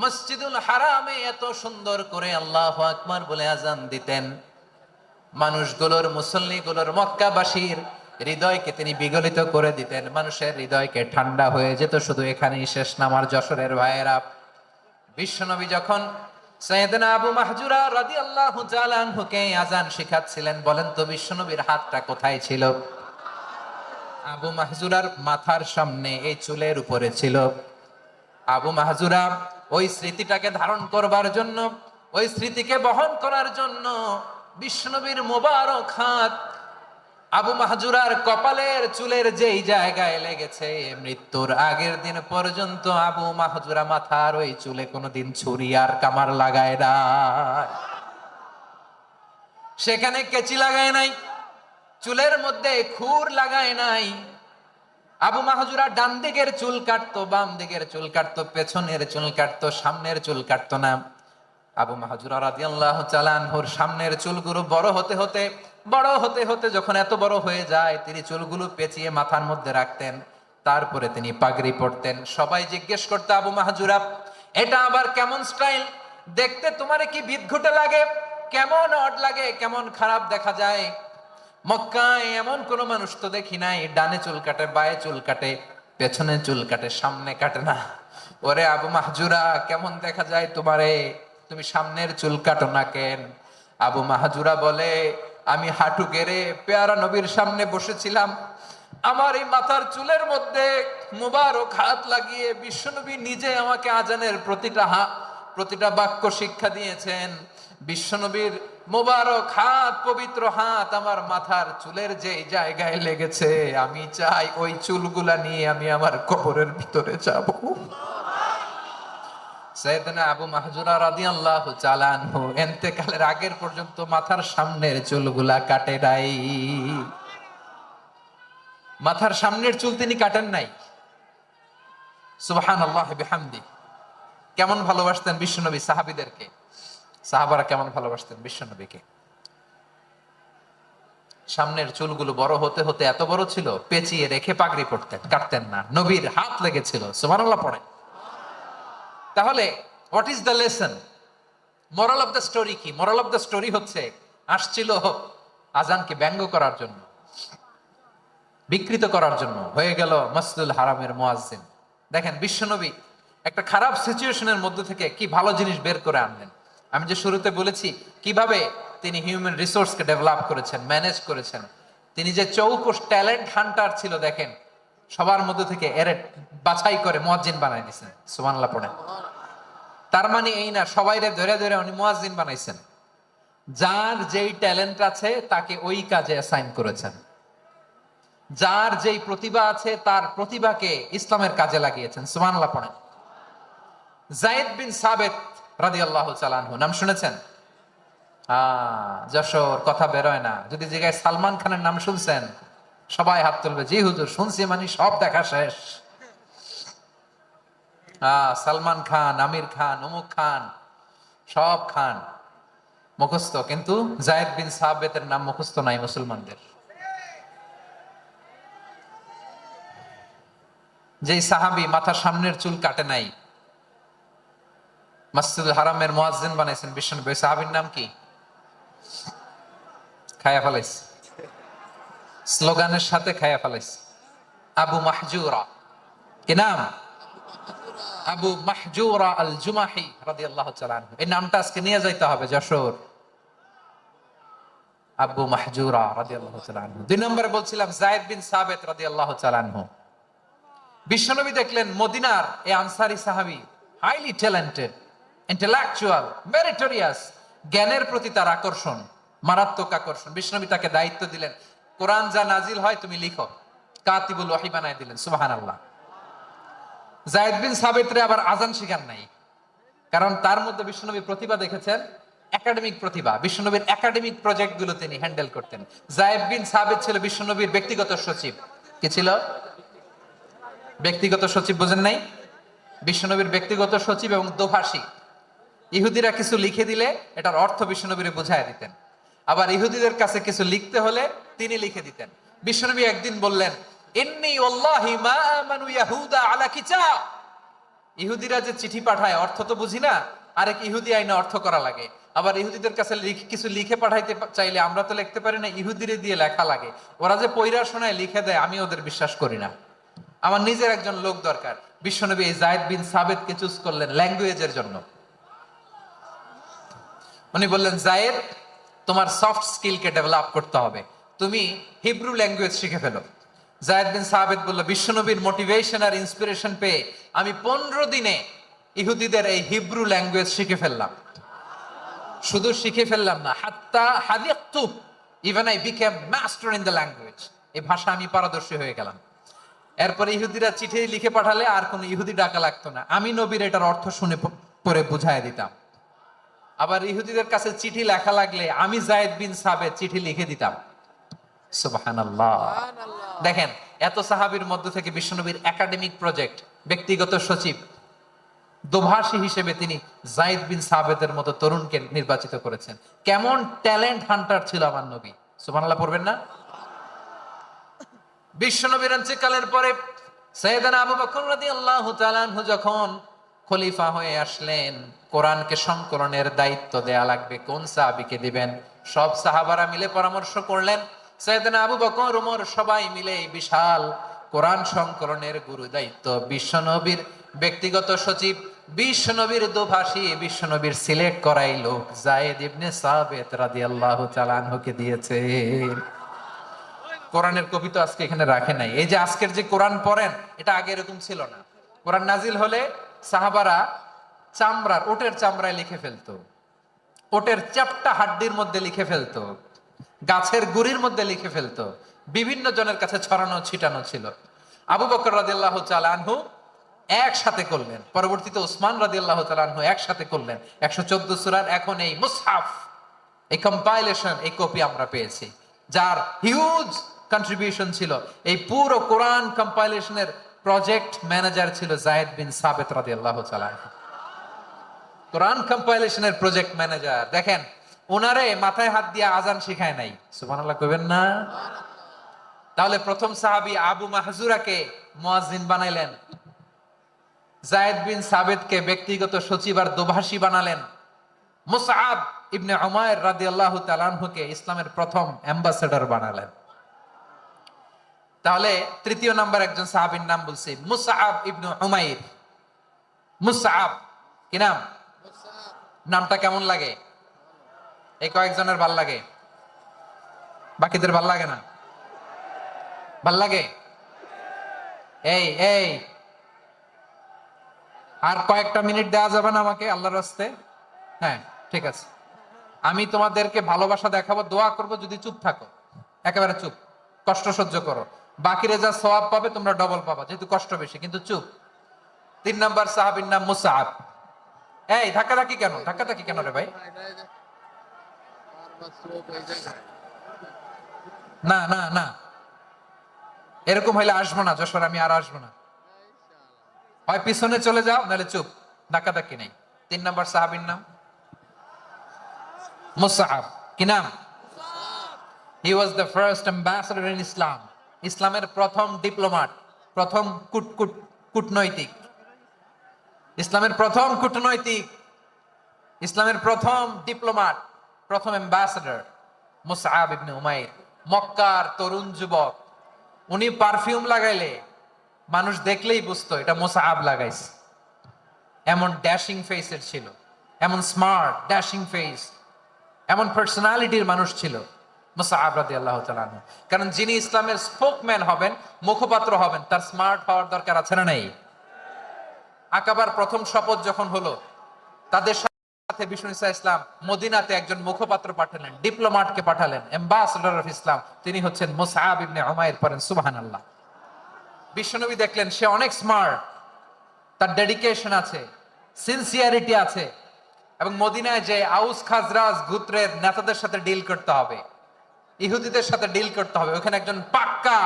মসজিদুল হারামে এত সুন্দর করে আল্লাহু আকবার বলে আজান দিতেন, মানুষগুলোর, মুসল্লিগুলোর, মক্কাবাসীর হৃদয়কে তিনি বিগলিত করে দিতেন, মানুষের হৃদয়কে ঠান্ডা হয়ে যেত। শুধু এখানেই শেষ না আমার যশোরের ভাইয়েরা, বিশ্বনবী যখন সাইয়েদনা আবু মাহজুরা রাদিয়াল্লাহু তাআলা আনহুকে আজান শিখাচ্ছিলেন, বলেন তো বিশ্বনবীর হাতটা কোথায় ছিল? আবু মাহজুরার মাথার সামনে, এই চুলের উপরে ছিল। আবু মাহজুরা ওই স্মৃতিটাকে ধারণ করবার জন্য, ওই স্মৃতিকে বহন করার জন্য বিশ্বনবীর মোবারক হাত আবু মাহজুরার কপালের চুলের যেই জায়গায় লেগেছে, মৃত্যুর আগের দিন পর্যন্ত আবু মাহজুরা মাথার ওই চুলে কোনোদিন ছুরি আর কামার লাগায় না, সেখানে কেচি লাগায় নাই, চুলের মধ্যে খুর লাগায় নাই। আবু মাহজুরা ডান দিকের চুল কাটতো, বাম দিকের চুল কাটতো, পেছনের চুল কাটতো, সামনের চুল কাটতো না। আবু মাহজুরা রাদিয়াল্লাহু তাআলা আনহুর সামনের চুলগুলো বড় হতে হতে যখন এত বড় হয়ে যায়, তিনি চুলগুলো পেঁচিয়ে মাথার মধ্যে রাখতেন, তারপরে তিনি পাগড়ি পরতেন। সবাই জিজ্ঞেস করতো, আবু মাহজুরা, এটা আবার কেমন স্টাইল? দেখতে তোমারে কি বিদঘুটে লাগে? কেমন অড লাগে, কেমন খারাপ দেখা যায়? মক্কায় এমন কোন মানুষ তো দেখি নাই, ডানে চুল কাটে, বায়ে চুল কাটে, পেছনে চুল কাটে, সামনে কাটে না। ওরে আবু মাহজুরা, কেমন দেখা যায় তোমারে? তুমি সামনের চুল কাটো না কেন? আবু মাহজুরা বলে, আমি হাঁটু গেড়ে পেয়ারা নবীর সামনে বসেছিলাম, আমার এই মাথার চুলের মধ্যে মুবারক হাত লাগিয়ে বিশ্বনবী নিজে আমাকে আজানের প্রতিটা বাক্য শিক্ষা দিয়েছেন। বিশ্বনবীর মোবারক হাত, পবিত্র হাত আমার মাথার চুলের যে জায়গায় লেগেছে, আমি চাই ওই চুলগুলা নিয়ে আমি আমার কবরের ভিতরে যাব। সাইয়েদনা আবু মাহজুরা রাদিয়াল্লাহু তাআলা আনহু ইন্তেকালের আগের পর্যন্ত মাথার সামনের চুলগুলা কাটে নাই। মাথার সামনের চুল তিনি কাটেন নাই। সুবহানাল্লাহি বিহামদি। কেমন ভালোবাসতেন বিশ্বনবী সাহাবীদেরকে, সাহাবারা কেমন ভালোবাসতেন বিশ্বনবীকে। সামনের চুলগুলো বড় হতে হতে এত বড় ছিল, পেঁচিয়ে রেখে পাগড়ি পরতেন, কাটতেন না। নবীর হাত লেগেছিল। সুবহানাল্লাহ পড়ে। তাহলে what is the lesson? Moral of the story কি? মোরাল অফ দ্য স্টোরি হচ্ছে, আসছিল আজানকে ব্যঙ্গ করার জন্য, বিকৃত করার জন্য, হয়ে গেল মসজিদুল হারামের মুয়াজ্জিন। দেখেন বিশ্বনবী একটা খারাপ সিচুয়েশনের মধ্যে থেকে কি ভালো জিনিস বের করে আনলেন। আমি যে শুরুতে বলেছি কিভাবে তিনি হিউম্যান রিসোর্সকে ডেভেলপ করেছেন, ম্যানেজ করেছেন। তিনি যে চৌকস ট্যালেন্ট হান্টার ছিল, দেখেন সবার মধ্যে থেকে এর বাছাই করে মুয়াজ্জিন বানাই দিয়েছেন। সুবহানাল্লাহ পড়েন। তার মানে এই না সবাইরে ধরে ধরে উনি মুয়াজ্জিন বানাইছেন। যার যেই ট্যালেন্ট আছে তাকে ওই কাজে অ্যাসাইন করেছেন। যার যেই প্রতিভা আছে তার প্রতিভাকে ইসলামের কাজে লাগিয়েছেন। সুবহানাল্লাহ পড়েন। যায়েদ বিন সাবিত রাদিয়াল্লাহু তাআলা আনহু নাম শুনেছেন? যশোর, কথা বেরোয় না। যদি জায়গায় সালমান খানের নাম শুনছেন, সবাই হাত তুলবে, জি হুজুর শুনছি, মানে সব দেখা শেষ। সালমান খান, আমির খান, অমুক খান, সব খান মুখস্থ, কিন্তু জায়েদ বিন সাবেতের নাম মুখস্থ নাই মুসলমানদের। যেই সাহাবী মাথা সামনের চুল কাটে নাই, মসজিদুল হারামের মুয়াজ্জিন বানাইছেন বিশ্বনবী, ওই সাহাবীর নাম কি? খায়া ফেলাইছে, স্লোগানের সাথে খায়া ফেলাইছে। আবু মাহজুরা, কি নাম? আবু মাহজুরা আল জুমাহি রাদিয়াল্লাহু তাআলা আনহু। এই নামটা আজকে নিয়ে যাইতে হবে যশোর। আবু মাহজুরা রাদিয়াল্লাহু তাআলা আনহু। দুই নম্বরে বলছিলাম যায়েদ বিন সাবিত রাদিয়াল্লাহু তাআলা আনহু। বিশ্বনবী দেখলেন মদিনার এই আনসারী সাহাবী হাইলি ট্যালেন্টেড, ইন্টেলেকচুয়াল, মেরিটোরিয়াস, জ্ঞানের প্রতি তার আকর্ষণ, মারাত্মক আকর্ষণ। বিশ্বনবী তাকে দায়িত্ব দিলেন, কোরআন যা নাজিল হয় তুমি লিখো, কাতিবুল ওয়াহি বানায় দিলেন। সুবহানাল্লাহ। যায়েদ বিন সাবিতরে আবার আজান শিখান নাই, কারণ তার মধ্যে বিশ্বনবী প্রতিভা দেখেছেন, একাডেমিক প্রতিভা। বিশ্বনবীর একাডেমিক প্রজেক্ট গুলো তিনি হ্যান্ডেল করতেন। যায়েদ বিন সাবিত ছিল বিশ্বনবীর ব্যক্তিগত সচিব। কি ছিল? ব্যক্তিগত সচিব, বোঝেন নাই? বিশ্বনবীর ব্যক্তিগত সচিব এবং দোভাষী। ইহুদিরা কিছু লিখে দিলে এটার অর্থ বিশ্বনবীরে বুঝায় দিতেন, আবার ইহুদিদের কাছে কিছু লিখতে হলে তিনি লিখে দিতেন। বিশ্বনবী একদিন বললেন, ইন্নী ওয়াল্লাহি মা আমানু ইয়াহুদা আলা কিতাব। ইহুদিরা যে চিঠি পাঠায় অর্থ তো বুঝি না, আরেক ইহুদি আইনে অর্থ করা লাগে। আবার ইহুদিদের কাছে কিছু লিখে পাঠাইতে চাইলে আমরা তো লিখতে পারি না, ইহুদিরে দিয়ে লেখা লাগে। ওরা যে পয়রা শোনায় লিখে দেয়, আমি ওদের বিশ্বাস করি না, আমার নিজের একজন লোক দরকার। বিশ্বনবী এই যায়েদ বিন সাবিতকে চুজ করলেন ল্যাঙ্গুয়েজের জন্য। উনি বললেন, যায়েদ তোমার সফট স্কিলকে ডেভেলপ করতে হবে, তুমি হিব্রু ল্যাঙ্গুয়েজ শিখে ফেলো। যায়েদ বিন সাবিত বলল, বিশ্বনবীর মোটিভেশন আর ইন্সপিরেশন পেয়ে আমি 15 দিনে ইহুদিদের এই হিব্রু ল্যাঙ্গুয়েজ শিখে ফেললাম। শুধু শিখে ফেললাম না, হাত্তা হাদিয়াতু, even I became master in the language. এই ভাষা আমি পারদর্শী হয়ে গেলাম। এরপরে ইহুদিরা চিঠি লিখে পাঠালে আর কোন ইহুদি ডাকা লাগতো না, আমি নবীর এটার অর্থ শুনে পরে বুঝায় দিতাম। আবার ইহুদিদের কাছে চিঠি লেখা লাগলে আমি যায়েদ বিন সাবিত চিঠি লিখে দিতাম। সুবহানাল্লাহ। দেখেন, এত সাহাবীর মধ্য থেকে বিশ্বনবীর একাডেমিক প্রজেক্ট, ব্যক্তিগত সচিব, দোভাষী হিসেবে তিনি যায়েদ বিন সাবিতের মতো তরুণকে নির্বাচিত করেছেন। কেমন ট্যালেন্ট হান্টার ছিল আমার নবী। সুবহানাল্লাহ পড়বেন না? বিশ্বনবীর ইন্তেকালের পরে সাইয়েদনা আবু বকর রাদিয়াল্লাহু তাআলা আনহু যখন খলিফা হয়ে আসলেন, কোরআনকে সংকলনের দায়িত্ব দেয়া লাগবে, কোন সাহাবীকে দিবেন? সব সাহাবারা মিলে পরামর্শ করলেন। সাইয়েদনা আবু বকর, ওমর সবাই মিলে এই বিশাল কোরআন সংকলনের গুরু দায়িত্ব বিশ্বনবীর ব্যক্তিগত সচিব, বিশ্বনবীর দোভাষী, বিশ্বনবীর সিলেক্ট করাই লোক যায়েদ ইবনে সাবিত রাদিয়াল্লাহু তাআলা আনহুকে দিয়েছে। কোরআনের কপি তো আজকে এখানে রাখে নাই। এই যে আজকের যে কোরআন পড়েন, এটা আগে এরকম ছিল না। কোরআন নাজিল হলে সাহাবারা চামড়ার, ওটের চামড়ায় লিখে ফেলতো, ওটের চ্যাপ্টা হাড্ডির মধ্যে লিখে ফেলতো, গাছের গুড়ির মধ্যে লিখে ফেলতো, বিভিন্ন জনের কাছে ছড়ানো ছিটানো ছিল। আবু বকর রাদিয়াল্লাহু তাআলা আনহু একসাথে করলেন, পরবর্তীতে ওসমান রাদিয়াল্লাহু তাআলা আনহু একসাথে করলেন। 114 সূরার এখন এই মুসহাফ, এই কম্পাইলেশন, এই কপি আমরা পেয়েছি, যার হিউজ কন্ট্রিবিউশন ছিল। এই পুরো কোরআন কম্পাইলেশনের প্রজেক্ট ম্যানেজার ছিল যায়েদ বিন সাবিত রাদিয়াল্লাহু তাআলা। কোরআন কম্পাইলেশনের প্রজেক্ট ম্যানেজার। দেখেন, ওনারে মাথায় হাত দিয়ে আজান শিখায় নাই। সুবহানাল্লাহ কইবেন না? তাহলে প্রথম সাহাবী আবু মাহজুরাকে মুয়াজ্জিন বানাইলেন, যায়েদ বিন সাবিতকে ব্যক্তিগত সচিব আর দোভাষী বানালেন, মুসআব ইবনে উমাইর রাদিয়াল্লাহু তাআলা আনহুকে ইসলামের প্রথম অ্যাম্বাসেডর বানালেন। তাহলে তৃতীয় নাম্বার একজন সাহাবীর নাম বলছি, মুসআব ইবনে উমাইর। মুসআব, কি নাম? নামটা কেমন লাগে? এই কয়েকজনের ভাল লাগে, বাকিদের ভাল লাগে না? ভাল লাগে? এই এই আর কয়েকটা মিনিট দেওয়া যাবে না আমাকে আল্লাহর রাস্তে? হ্যাঁ, ঠিক আছে। আমি তোমাদেরকে ভালোবাসা দেখাবো, দোয়া করব, যদি চুপ থাকো, একেবারে চুপ, কষ্ট সহ্য করো, বাকিরে যা সওয়াব পাবে তোমরা ডবল পাবা, যেহেতু কষ্ট বেশি, কিন্তু চুপ। 3 নাম্বার সাহাবীর নাম মুসআব। এই ধাক্কাধাক্কি কেন? ধাক্কাধাক্কি কেন রে ভাই? না না না, এরকম হইলে আসবো না যশোর, আমি আর আসবো না। হয় পিছনে চলে যাও, নাহলে চুপ, ডাকাডাকি নেই। 3 নম্বর সাহাবীর নাম মুসআব। কি নাম? He was the first ambassador in Islam. ইসলামের প্রথম ডিপ্লোম্যাট, প্রথম কূটনৈতিক, ইসলামের প্রথম কূটনৈতিক, ইসলামের প্রথম ডিপ্লোম্যাট, প্রথম অ্যাম্বাসেডর মুসআব ইবনে উমাইর। মক্কার তরুণ যুবক, উনি পারফিউম লাগাইলে মানুষ দেখলেই বুঝতো এটা মুসআব লাগাইছে। এমন ড্যাশিং ফেসের ছিল, এমন স্মার্ট ড্যাশিং ফেস, এমন পার্সোনালিটির মানুষ ছিল মুসআব রাদিয়াল্লাহু তাআলা আনহু। কারণ যিনি ইসলামের স্পোকম্যান হবেন, মুখপাত্র হবেন, তার স্মার্ট হওয়ার দরকার আছে না নাই? আকাবার প্রথম শপথ যখন হলো, তাদের সাথে বিষ্ণু ঈসা ইসলাম মদিনাতে একজন মুখপাত্র পাঠালেন, ডিপ্লোম্যাটকে পাঠালেন, অ্যাম্বাসেডর অফ ইসলাম। তিনি হচ্ছেন মুসআব ইবনে উমাইর। পড়েন সুবহানাল্লাহ। বিশ্বনবী দেখলেন সে অনেক স্মার্ট, তার ডেডিকেশন আছে, সিনসিয়ারিটি আছে, এবং মদিনায় যে আউস খাজরাজ গোত্রের নেতাদের সাথে ডিল করতে হবে, ইহুদিদের সাথে ডিল করতে হবে, ওখানে একজন পাক্কা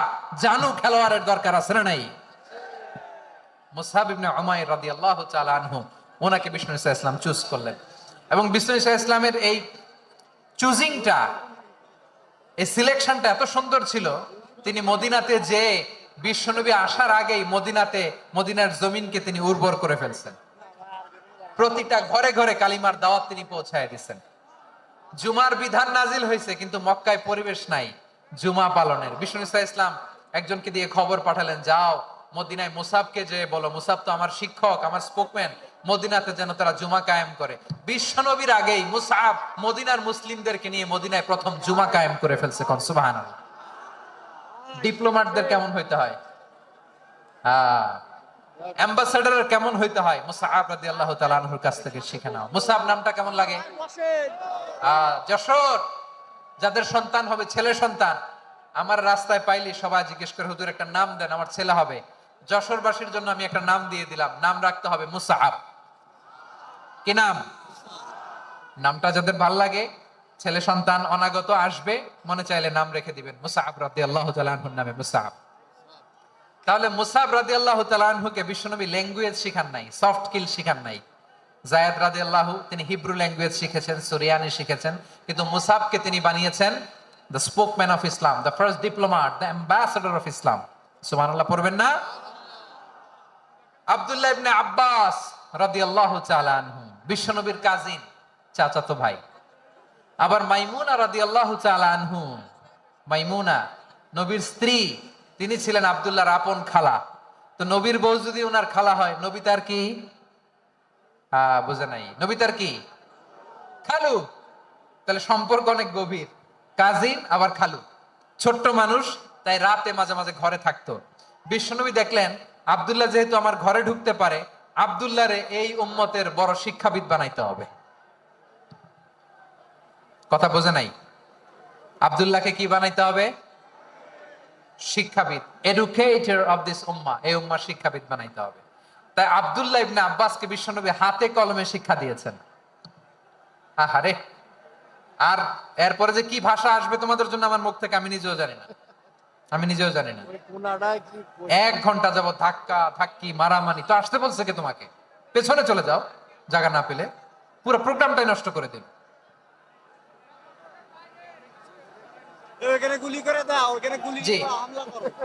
জানু খেলোয়াড়ের দরকার আছে না নাই? মুসআব ইবনে উমাইর রাদিয়াল্লাহু তাআলা আনহু, ওনাকে বিষ্ণু ঈসা ইসলাম চুজ করলেন। এবং বিষ্ণু ঈসা ইসলামের এই চুজিংটা, এই সিলেকশনটা এত সুন্দর ছিল, তিনি মদিনাতে যে বিশ্বনবী আসার আগেই মদিনার জমিনকে তিনি উর্বর করে ফেলছেন। প্রতিটা ঘরে ঘরে কালিমার দাওয়াত তিনি পৌঁছায় দিচ্ছেন। জুমার বিধান নাজিল হয়েছে, কিন্তু মক্কায় পরিবেশ নাই জুমা পালনের। বিষ্ণু ঈসা ইসলাম একজনকে দিয়ে খবর পাঠালেন, যাও মদিনায় মুসাবকে যে বলো, মুসাব তো আমার শিক্ষক, আমার স্পোকম্যান, মদিনাতে যেন তারা জুমা কায়েম করে। বিশ্বনবীর আগেই মুসাব মদিনার মুসলিমদেরকে নিয়ে মদিনায় প্রথম জুমা কায়েম করে ফেলছে। কোন সুবহানাল্লাহ। ডিপ্লোম্যাটদের কেমন হইতে হয়, অ্যাম্বাসেডরের কেমন হইতে হয়, মুসআব রাদিয়াল্লাহু তাআলা আনহুর কাছ থেকে শিখে নাও। মুসআব নামটা কেমন লাগে? যশোর যাদের সন্তান হবে, ছেলে সন্তান, আমার রাস্তায় পাইলি সবাই জিজ্ঞেস করে, হুজুর একটা নাম দেন, আমার ছেলে হবে। যশোরবাসীর জন্য আমি একটা নাম দিয়ে দিলাম, নাম রাখতে হবে মুসআব। কি নাম? নামটা যাদের ভাল লাগে, ছেলে সন্তান অনাগত আসবে, মনে চাইলে নাম রেখে দিবেন মুসআব রাদিয়াল্লাহু তাআলা আনহুর নামে মুসআব। তাহলে মুসআব রাদিয়াল্লাহু তাআলা আনহুকে বিশ্বনবী ল্যাঙ্গুয়েজ শিখান নাই, সফট স্কিল শিখান নাই। যায়েদ রাদিয়াল্লাহু, তিনি হিব্রু ল্যাঙ্গুয়েজ শিখেছেন, সুরিয়ানি শিখেছেন, কিন্তু মুসআবকে তিনি বানিয়েছেন the spokesman of Islam, the first diplomat, the ambassador of Islam. সুবহানাল্লাহ পড়বেন না? আব্দুল্লাহ ইবনে আব্বাস রাদিয়াল্লাহু তাআলা আনহু, বিশ্বনবীর কাজিন, চাচাতো ভাই। আবার মাইমুনা রাদিয়াল্লাহু তাআলা আনহু, মাইমুনা নবীর স্ত্রী, তিনি ছিলেন আব্দুল্লাহর আপন খালা। তো নবীর বউ যদি ওনার খালা হয়, নবী তার কি? বুঝে নাই, নবী তার কি? খালু। তাহলে সম্পর্ক অনেক গভীর, কাজিন আবার খালু। ছোট্ট মানুষ, তাই রাতে মাঝে মাঝে ঘরে থাকতো। বিশ্বনবী দেখলেন আব্দুল্লাহ যেহেতু আমার ঘরে ঢুকতে পারে, আব্দুল্লাহরে এই উম্মতের বড় শিক্ষাবিদ বানাইতে হবে। কথা বোঝে নাই? আব্দুল্লাহকে কি বানাইতে হবে? শিক্ষাবিদ, এডুকেটর অফ দিস উম্মাহ, এই উম্মার শিক্ষাবিদ বানাইতে হবে। তাই আব্দুল্লাহ ইবনে আব্বাসকে বিশ্বনবী হাতে কলমে শিক্ষা দিয়েছেন। আহারে, আর এরপরে যে কি ভাষা আসবে তোমাদের জন্য আমার মুখ থেকে, আমি নিজেও জানি না, আমি নিজেও জানি না। 1 ঘন্টা যাবত ধাক্কা ধাক্কি মারামারি। তো আসতে বলছে কে তোমাকে? পেছনে চলে যাও, জায়গা না পেলে। পুরো প্রোগ্রামটাই নষ্ট করে দিল। জি,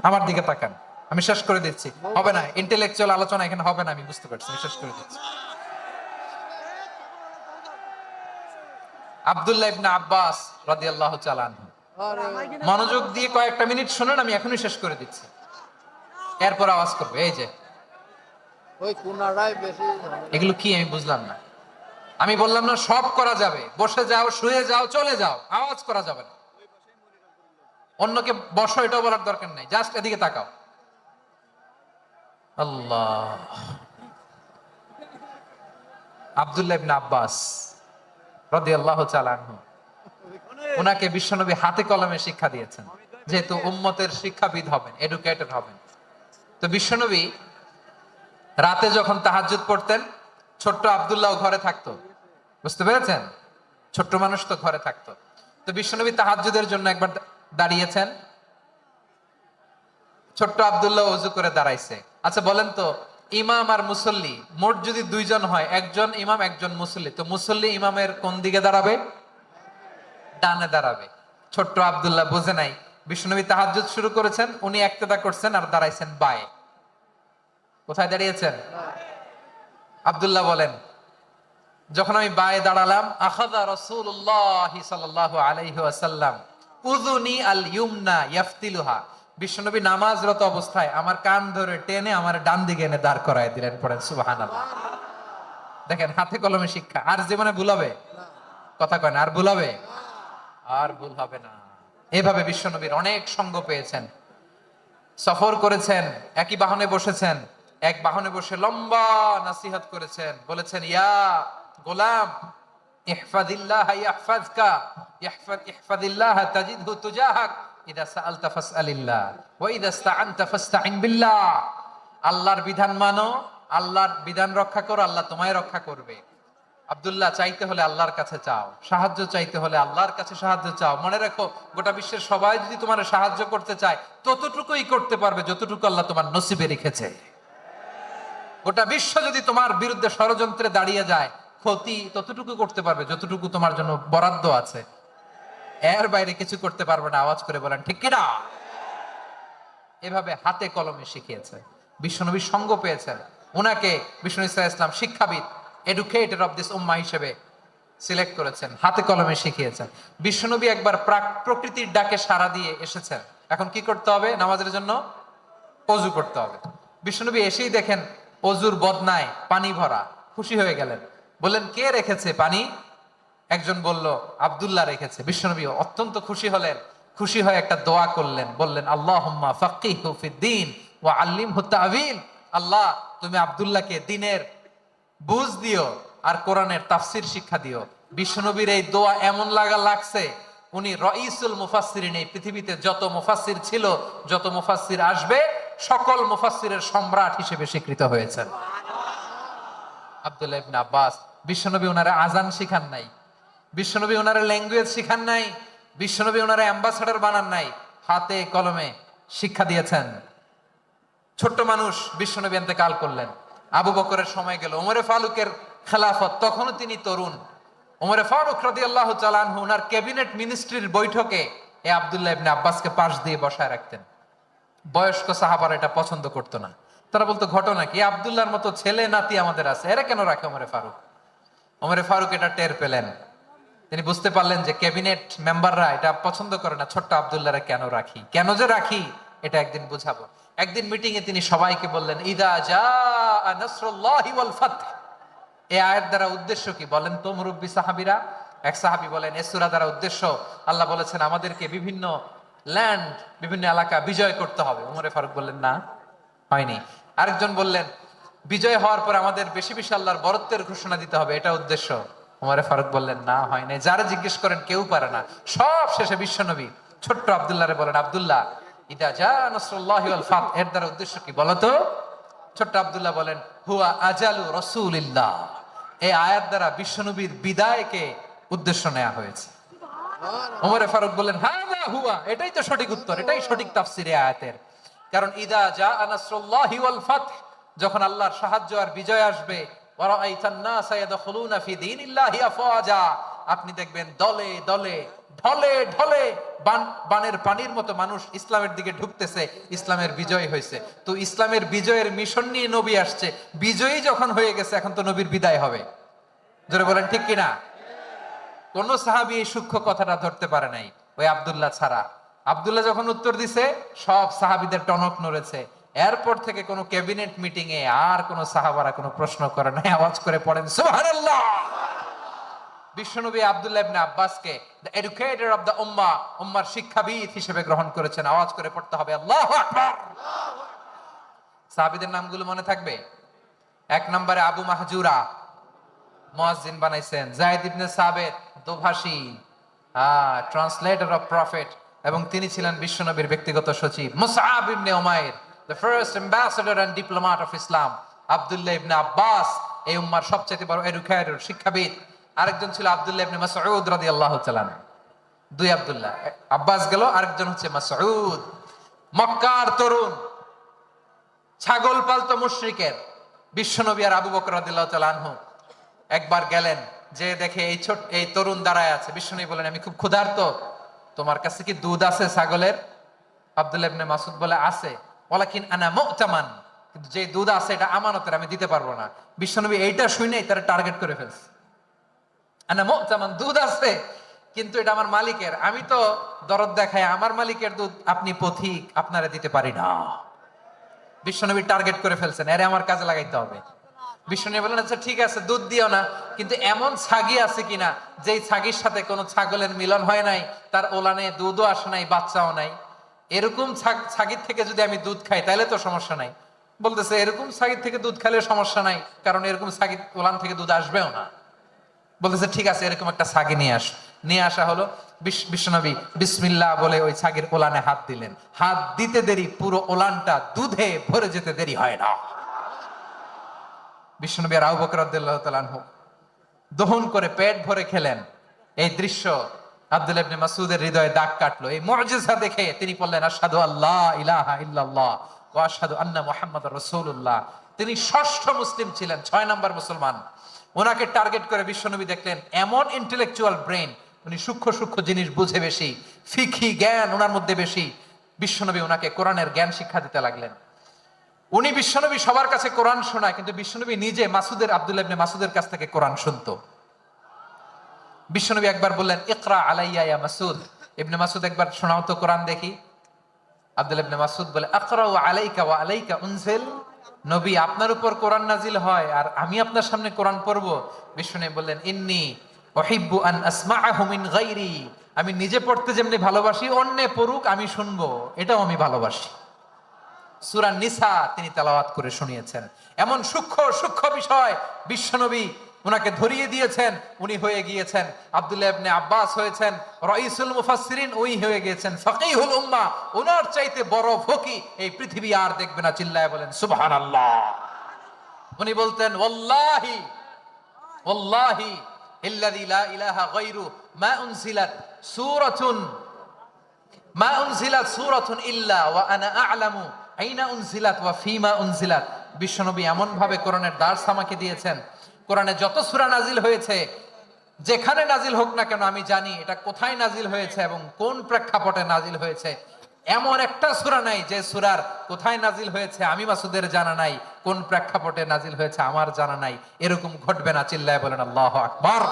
আমার দিকে তাকান, আমি শেষ করে দিচ্ছি। হবে না, ইন্টেলেকচুয়াল আলোচনা এখানে হবে না, আমি বুঝতে পারছি, আমি শেষ করে দিচ্ছি। আব্দুল্লাহ ইবনে আব্বাস রাদিয়াল্লাহু তাআলা আনহু, মনোযোগ দিয়ে কয়েকটা মিনিট শুনুন, আমি এখনই শেষ করে দিচ্ছি, এরপর আওয়াজ করবে। এই যে এগুলো কি আমি বুঝলাম না। আমি বললাম না সব করা যাবে, বসে যাও, শুয়ে যাও, চলে যাও, আওয়াজ করা যাবে না। অন্যকে বসো এটাও বলার দরকার নাই, জাস্ট এদিকে তাকাও। আল্লাহ। আব্দুল্লাহ ইবনে আব্বাস রাদিয়াল্লাহু তাআলা আনহু, ওনাকে বিশ্বনবী হাতে কলমে শিক্ষা দিয়েছেন, যেহেতু উম্মতের শিক্ষাবিদ হবেন, এডুকেটর হবেন। তো বিশ্বনবী রাতে যখন তাহাজ্জুদ পড়তেন, ছোট্ট আব্দুল্লাহ ঘরে থাকতো। বুঝতে পেরেছেন? ছোট্ট মানুষ তো ঘরে থাকতো। তো বিশ্বনবী তাহাজ্জুদের জন্য একবার দাঁড়িয়েছেন, ছোট্ট আব্দুল্লাহ ওযু করে দাঁড়াইছে। আচ্ছা বলেন তো, ইমাম আর মুসল্লি মোট যদি দুইজন হয়, একজন ইমাম একজন মুসল্লি, তো মুসল্লি ইমামের কোন দিকে দাঁড়াবে? ডানে দাঁড়াবে। ছোট্ট আব্দুল্লাহ বোঝে নাই, বিশ্বনবী তাহাজ্জুদ শুরু করেছেন, উনি ইক্তেদা করছেন আর দাঁড়াইছেন বায়ে। কোথায় দাঁড়িয়েছেন? আব্দুল্লাহ বলেন, যখন আমি বায়ে দাঁড়ালাম, আখাযা রাসূলুল্লাহ সাল্লাল্লাহু আলাইহি ওয়াসাল্লাম উযুনি আল ইউমনা ইয়াফতিলুহা, বিশ্বনবী নামাজরত অবস্থায় আমার কান ধরে টেনে আমার ডান দিকে এনে দাঁড় করায় দিলেন। পড়েন সুবহানাল্লাহ। দেখেন, হাতে কলমে শিক্ষা। আর জীবনে ভুল হবে? কথা কয় না, আর ভুল হবে? আর ভুল হবে না। এভাবে বিশ্বনবীর অনেক সঙ্গ পেয়েছেন, সফর করেছেন, একই বাহনে বসেছেন, এক বাহনে বসে লম্বা নাসিহত করেছেন, বলেছেন, ইয়া গোলাম ইহফাদিল্লাহ ইয়াহফাজকা, ইহফাদিল্লাহ তাজিদহু তুজাহাক, ইদা সাআলতা ফাসআলিল্লাহ ওয়া ইদা ইসতাআনতা ফাসতাইন বিল্লাহ। আল্লাহর বিধান মানো, আল্লাহর বিধান রক্ষা করো, আল্লাহ তোমায় রক্ষা করবে। আব্দুল্লাহ, চাইতে হলে আল্লাহর কাছে চাও, সাহায্য চাইতে হলে আল্লাহর কাছে সাহায্য চাও। মনে রাখো, গোটা বিশ্বের সবাই যদি তোমার সাহায্য করতে চায়, ততটুকুই করতে পারবে যতটুকু আল্লাহ তোমার নসিবে রেখেছে। গোটা বিশ্ব যদি তোমার বিরুদ্ধে ষড়যন্ত্রে দাঁড়িয়ে যায়, ক্ষতি ততটুকু করতে পারবে যতটুকু তোমার জন্য বরাদ্দ আছে। এর বাইরে কিছু করতে পারবে না। আওয়াজ করে বলেন ঠিক কিনা? এভাবে হাতে কলমে শিখিয়েছে, বিশ্বনবীর সঙ্গ পেয়েছেন। ওনাকে বিষ্ণু ইসলাম শিক্ষাবিদ, এডুকেটর অফ দিস উম্মাহ হিসেবে সিলেক্ট করেছেন, হাতে কলমে শিখিয়েছেন। বিশ্বনবী একবার প্রকৃতির ডাকে সাড়া দিয়ে এসেছেন। এখন কি করতে হবে? নামাজের জন্য অজু করতে হবে। বিশ্বনবী এসেই দেখেন অজুর বদনায় পানি ভরা, খুশি হয়ে গেলেন, বললেন, কে রেখেছে পানি? একজন বলল, আব্দুল্লাহ রেখেছে। বিশ্বনবী অত্যন্ত খুশি হলেন, খুশি হয়ে একটা দোয়া করলেন, বললেন, আল্লাহুম্মা ফাক্কিহু ফিদ্দীন ওয়া আল্লিমহু তা'ওয়ীল। আল্লাহ, তুমি আব্দুল্লাহকে দ্বীনের বুঝ দিও আর কোরআনের তাফসীর শিক্ষা দিও। বিশ্বনবীর এই দোয়া এমন লাগছে, উনি রাইসুল মুফাসসিরিন, এই পৃথিবীতে যত মুফাসসির ছিল, যত মুফাসসির আসবে, সকল মুফাসসিরের সম্রাট হিসেবে স্বীকৃত হয়েছেন। আব্দুল্লাহ ইবনে আব্বাস, বিশ্বনবী ওনারে আজান শিখান নাই, বিশ্বনবী ওনারে ল্যাঙ্গুয়েজ শিখান নাই, বিশ্বনবী ওনারে অ্যাম্বাসাডর বানান নাই, হাতে কলমে শিক্ষা দিয়েছেন। ছোট্ট মানুষ, বিশ্বনবী ইন্তেকাল করলেন, আবু বকরের সময় গেল, ওমরে ফারুকের খেলাফত, তখনও তিনি তরুণ। ওমরে ফারুক রাদিয়াল্লাহু তাআলা আনহু ওনার ক্যাবিনেট মিনিস্ট্রির বৈঠকে এই আব্দুল্লাহ ইবনে আব্বাসকে পাশ দিয়ে বসায় রাখতেন। বয়স্ক সাহাবারা এটা পছন্দ করতো না। তারা বলতো, ঘটনা কি? আব্দুল্লাহর মতো ছেলে নাতি আমাদের আছে, এরা কেন রাখে ওমরে ফারুক? ওমরে ফারুক এটা টের পেলেন, তিনি বুঝতে পারলেন যে ক্যাবিনেট মেম্বাররা এটা পছন্দ করে না, ছোট্ট আব্দুল্লাহরে কেন রাখি, কেন যে রাখি, এটা একদিন বুঝাবো। একদিন মিটিং এ তিনি সবাইকে বললেন, ইদা জাআ নাসরুল্লাহি ওয়াল ফাতহ। এই আয়াত দ্বারা উদ্দেশ্য কি বলেন তো মুরব্বী সাহাবীরা? এক সাহাবী বলেন, এই সূরা দ্বারা উদ্দেশ্য, আল্লাহ বলেছেন আমাদেরকে বিভিন্ন ল্যান্ড, বিভিন্ন এলাকা বিজয় করতে হবে। ওমরে ফারুক বললেন, না, হয়নি। আরেকজন বললেন, বিজয় হওয়ার পর আমাদের বেশি বেশি আল্লাহর বরত্বের ঘোষণা দিতে হবে, এটা উদ্দেশ্য। ওমরে ফারুক বললেন, না, হয় নাই। যারা জিজ্ঞেস করেন কেউ পারে না। সব শেষে বিশ্বনবী ছোট্ট আব্দুল্লাহরে বলেন, আব্দুল্লাহ, ইদা জাআ নাসরুল্লাহি ওয়াল ফাতহ, এর দ্বারা উদ্দেশ্য কি বলতো? ছোট্ট আব্দুল্লাহ বলেন, হুয়া আজালু রাসূলিল্লাহ। এই আয়াত দ্বারা বিশ্বনবীর বিদায়কে উদ্দেশ্য নেওয়া হয়েছে। ওমরে ফারুক বললেন, হাযা হুয়া, এটাই তো সঠিক উত্তর, এটাই সঠিক তাফসীর এই আয়াতের। কারণ ইদা জাআ নাসরুল্লাহি ওয়াল ফাতহ, যখন আল্লাহর সাহায্য আর বিজয় আসবে, ওয়া রাআইতান নাসা ইয়াদখুলুনা ফি দীনিল্লাহি আফওয়াজা, আপনি দেখবেন দলে দলে, ঢলে ঢলে, বানের পানির মতো মানুষ ইসলামের দিকে ঢুকতেছে, ইসলামের বিজয় হয়েছে। তো ইসলামের বিজয়ের মিশন নিয়ে নবী আসছে, বিজয়ী যখন হয়ে গেছে, এখন তো নবীর বিদায় হবে। জোরে বলেন ঠিক কিনা? কোন সাহাবী এই সূক্ষ্ম কথাটা ধরতে পারে নাই, ওই আব্দুল্লাহ ছাড়া। আব্দুল্লাহ যখন উত্তর দিছে, সব সাহাবীদের টনক নড়েছে। এরপর থেকে কোন ক্যাবিনেট মিটিং এ আর কোন সাহাবারা কোনো প্রশ্ন করে নাই। আওয়াজ করে পড়েন সুবহানাল্লাহ। বিশ্বনবী আব্দুল্লাহ ইবনে আব্বাসকে দ্য এডুকেটর অফ দ্য উম্মাহ, উম্মার শিক্ষাবিদ হিসেবে গ্রহণ করেছেন। আওয়াজ করে পড়তে হবে আল্লাহু আকবার। সাহাবীদের নামগুলো মনে থাকবে? এক নম্বরে আবু মাহজুরা, মুয়াজ্জিন বানাইছেন। যায়েদ ইবনে সাবিত, দোভাষী, ট্রান্সলেটর অফ প্রফেট, এবং তিনি ছিলেন বিশ্বনবীর ব্যক্তিগত সচিব। Musab ibn Umair, the first ambassador and diplomat of Islam. Abdullah ibn Abbas, এই উম্মার সবচেয়ে বড় এডুকেটর, শিক্ষাবিদ। আরেকজন ছিল আব্দুল্লাহ ইবনে মাসউদ রাদিয়াল্লাহু তাআলা। দুই আব্দুল্লাহ, আব্বাস গেল, আরেকজন হচ্ছে মাসউদ। মক্কার তরুণ, ছাগল পালতো মুশরিকের। বিশ্বনবী আর আবু বকর রাদিয়াল্লাহু তাআলা আনহু একবার গেলেন, যে দেখে এই তরুণ দাঁড়ায় আছে। বিশ্বনবী বলেন, আমি খুব ক্ষুধার্ত, তোমার কাছে কি দুধ আছে ছাগলের? আব্দুল্লাহ ইবনে মাসউদ বলে, আছে। ওয়ালাকিন আনা মু'তামান, কিন্তু যে দুধ আছে এটা আমানতের, আমি দিতে পারবো না। বিশ্বনবী এইটা শুনেই তারা টার্গেট করে ফেলছে। আনা মু'তামান, দুধ আছে কিন্তু এটা আমার মালিকের, আমি তো দরদ দেখাই আমার মালিকের দুধ, আপনি পথিক, আপনারে দিতে পারি না। বিশ্বনবী টার্গেট করে ফেলছেন, এরে আমার কাজে লাগাইতে হবে। বিশ্বনবী বলেন, আচ্ছা ঠিক আছে, দুধ দিও না, কিন্তু এমন ছাগি আছে কিনা যেই ছাগির সাথে কোনো ছাগলের মিলন হয় নাই, তার ওলানে দুধও আসে নাই, বাচ্চাও নাই, এরকম ছাগির থেকে যদি আমি দুধ খাই তাহলে তো সমস্যা নাই। বলতেছে, এরকম ছাগির থেকে দুধ খাইলে সমস্যা নাই, কারণ এরকম ছাগির ওলান থেকে দুধ আসবেও না। বলতেছে, ঠিক আছে, এরকম একটা ছাগি নিয়ে আস। নিয়ে আসা হলো। বিশ্বনবী বিসমিল্লাহ বলে ওই ছাগির ওলানে হাত দিলেন। হাত দিতে দেরি, পুরো ওলানটা দুধে ভরে যেতে দেরি হয় না। বিশ্বনবী আর আবু বকর রাদিয়াল্লাহু তাআলা আনহু দহন করে পেট ভরে খেলেন। এই দৃশ্য আব্দুল্লাহ ইবনে মাসউদের হৃদয়ে দাগ কাটলো। এই মুজিজা দেখে তিনি বললেন, আশহাদু আল্লা ইলাহা ইল্লাল্লাহ ওয়া আশহাদু আন্না মুহাম্মাদুর রাসূলুল্লাহ। তিনি ষষ্ঠ মুসলিম ছিলেন, 6 নম্বর মুসলমান। ওনাকে টার্গেট করে বিশ্বনবী দেখলেন এমন ইন্টেলেকচুয়াল ব্রেন, উনি সূক্ষ্ম সূক্ষ্ম জিনিস বুঝে বেশি, ফিকহি জ্ঞান ওনার মধ্যে বেশি। বিশ্বনবী ওনাকে কোরআনের জ্ঞান শিক্ষা দিতে লাগলেন। উনি বিশ্বনবী সবার কাছে কোরআন শোনায়, কিন্তু বিশ্বনবী নিজে আব্দুল্লাহ ইবনে মাসউদের কাছ থেকে কোরআন শুনতো। বিশ্বনবী একবার বললেন, ইকরা আলাইয়া ইয়া মাসউদ, ইবনে মাসউদ একবার শোনাও তো কোরআন দেখি। আব্দুল্লাহ ইবনে মাসউদ বলে, আকরাউ আলাইকা ওয়া আলাইকা উনজিল, নবী আপনার উপর কোরআন নাজিল হয় আর আমি আপনার সামনে কোরআন পড়বো? বিশ্বনবী বললেন, ইন্নী উহিব্বু আন আসমাআহু মিন গায়রি, আমি নিজে পড়তে যেমনি ভালোবাসি, অন্যে পড়ুক আমি শুনবো, এটাও আমি ভালোবাসি। সূরা নিসা তিনি তেলাওয়াত করে শুনিয়েছেন। এমন সূক্ষ্ম সূক্ষ্ম বিষয় বিশ্বনবী উনাকে ধরিয়ে দিয়েছেন। উনি হয়ে গিয়েছেন, আব্দুল্লাহ ইবনে আব্বাস হয়েছেন রাইসুল মুফাসসিরিন, ওই হয়ে গিয়েছেন ফাকিহুল উম্মাহ। ওনার চাইতে বড় ফকি এই পৃথিবী আর দেখবে না, চিল্লায় বলেন সুবহানাল্লাহ। উনি বলতেন, ওয়াল্লাহি ওয়াল্লাহি ইল্লাযী লা ইলাহা গায়রু মা উনজিলাত সূরাতুন ইল্লা ওয়া আনা আ'লামু আইনা উনজিলাত ওয়া ফিমা উনজিলাত। বিশ্বনবী এমন ভাবে কোরআনের দার্স আমাকে দিয়েছেন, কোরআনে যত সূরা নাজিল হয়েছে, যেখানে নাজিল হোক না কেন আমি জানি এটা কোথায় নাজিল হয়েছে এবং কোন প্রেক্ষাপটে নাজিল হয়েছে। এমন একটা সূরা নাই যে সূরার কোথায় নাজিল হয়েছে আমি মাসুদের জানা নাই, কোন প্রেক্ষাপটে নাজিল হয়েছে আমার জানা নাই। এরকম ঘটবে না, চিল্লায় বলেন আল্লাহু আকবার।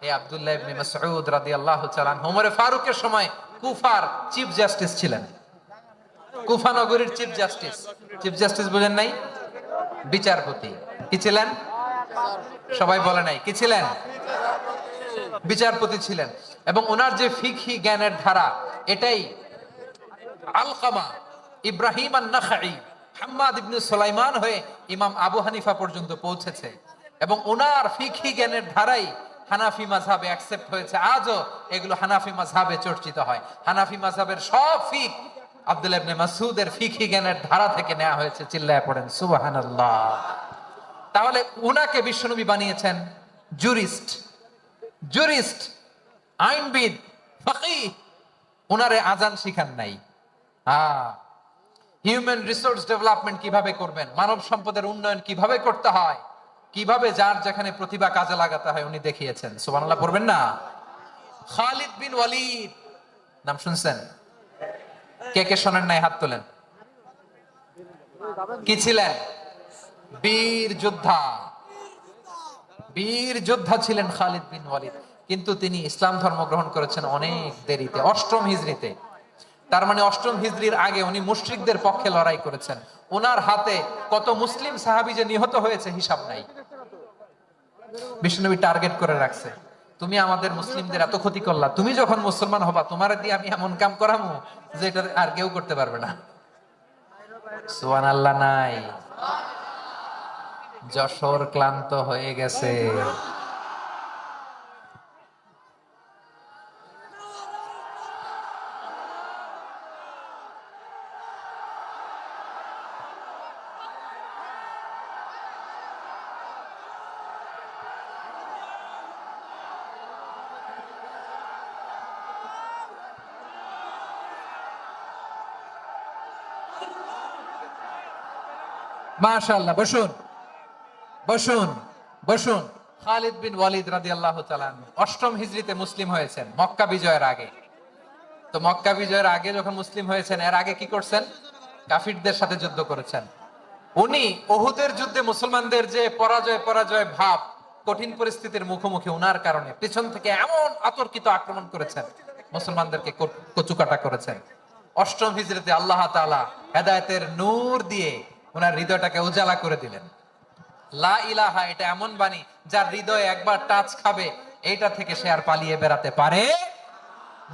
এই আব্দুল্লাহ ইবনে মাসউদ রাদিয়াল্লাহু তাআলা ওমর ফারুকের সময় কুফার চিফ জাস্টিস ছিলেন। কুফা নগরীর চিফ জাস্টিস। চিফ জাস্টিস বুঝেন নাই? বিচারপতি। কি ছিলেন? সবাই বলে নাই, কি ছিলেন? বিচারপতি ছিলেন। এবং ওনার যে ফিকহি জ্ঞানের ধারা, এটাই আলকামা, ইব্রাহিম আন-নাখাই, হাম্মাদ ইবনে সুলাইমান হয়ে ইমাম আবু হানিফা পর্যন্ত পৌঁছেছে। এবং ওনার ফিকহি জ্ঞানের ধারাই হানাফি মাযহাবে অ্যাকসেপ্ট হয়েছে। আজও এগুলো হানাফি মাযহাবে চর্চিত হয়। হানাফি মাযহাবের সব ফিক আব্দুল্লাহ ইবনে মাসউদের ফিকহি জ্ঞানের ধারা থেকে নেওয়া হয়েছে, চিল্লায় পড়েন সুবহানাল্লাহ। তাহলে উনাকে বিশ্বনবী বানিয়েছেন জুরিস্ট, জুরিস্ট, আইনবিদ, ফাকিহ। উনারে আজান শিখান নাই। হিউম্যান রিসোর্স ডেভেলপমেন্ট কিভাবে করবেন, মানব সম্পদের উন্নয়ন কিভাবে করতে হয়, কিভাবে যার যেখানে প্রতিভা কাজে লাগাতে হয় উনি দেখিয়েছেন। সুবহানাল্লাহ পড়বেন না? খালিদ বিন ওয়ালিদ নাম শুনছেন? কে কে শোনেন নাই হাত তোলেন। কি ছিলেন? বীর যোদ্ধা। বীর যোদ্ধা ছিলেন খালিদ বিন ওয়ালিদ। কিন্তু তিনি ইসলাম ধর্ম গ্রহণ করেছেন অনেক দেরিতে, 8ম হিজরিতে। তার মানে 8ম হিজরির আগে উনি মুশরিকদের পক্ষে লড়াই করেছেন। ওনার হাতে কত মুসলিম সাহাবী যে নিহত হয়েছে হিসাব নাই। বিশ্বনবী টার্গেট করে রাখছে, তুমি আমাদের মুসলিমদের এত ক্ষতি করলা, তুমি যখন মুসলমান হবা তোমার দিয়ে আমি এমন কাম করামু যে এটা আর কেউ করতে পারবে না। সুবহানাল্লাহ নাই? যশোর ক্লান্ত হয়ে গেছে। মাশাআল্লাহ, বসুন বসুন বসুন। খালিদ বিন ওয়ালিদ রাদিয়াল্লাহু তাআলা আনহু অষ্টম হিজরিতে মুসলিম হয়েছেন, মক্কা বিজয়ের আগে। তো মক্কা বিজয়ের আগে যখন মুসলিম হয়েছেন, এর আগে কি করছেন? কাফিরদের সাথে যুদ্ধ করেছেন। উনি উহুদের যুদ্ধে মুসলমানদের যে পরাজয় পরাজয় ভাব, কঠিন পরিস্থিতির মুখোমুখি উনার কারণে পিছন থেকে এমন আতর্কিত আক্রমণ করেছেন, মুসলমানদেরকে কচুকাটা করেছেন। অষ্টম হিজরিতে আল্লাহ তাআলা হেদায়েতের নূর দিয়ে ওনার হৃদয়টাকে উজালা করে দিলেন। লা ইলাহা, এটা এমন বাণী যার হৃদয় একবার টাচ খাবে, এইটা থেকে সে আর পালিয়ে বেড়াতে পারে।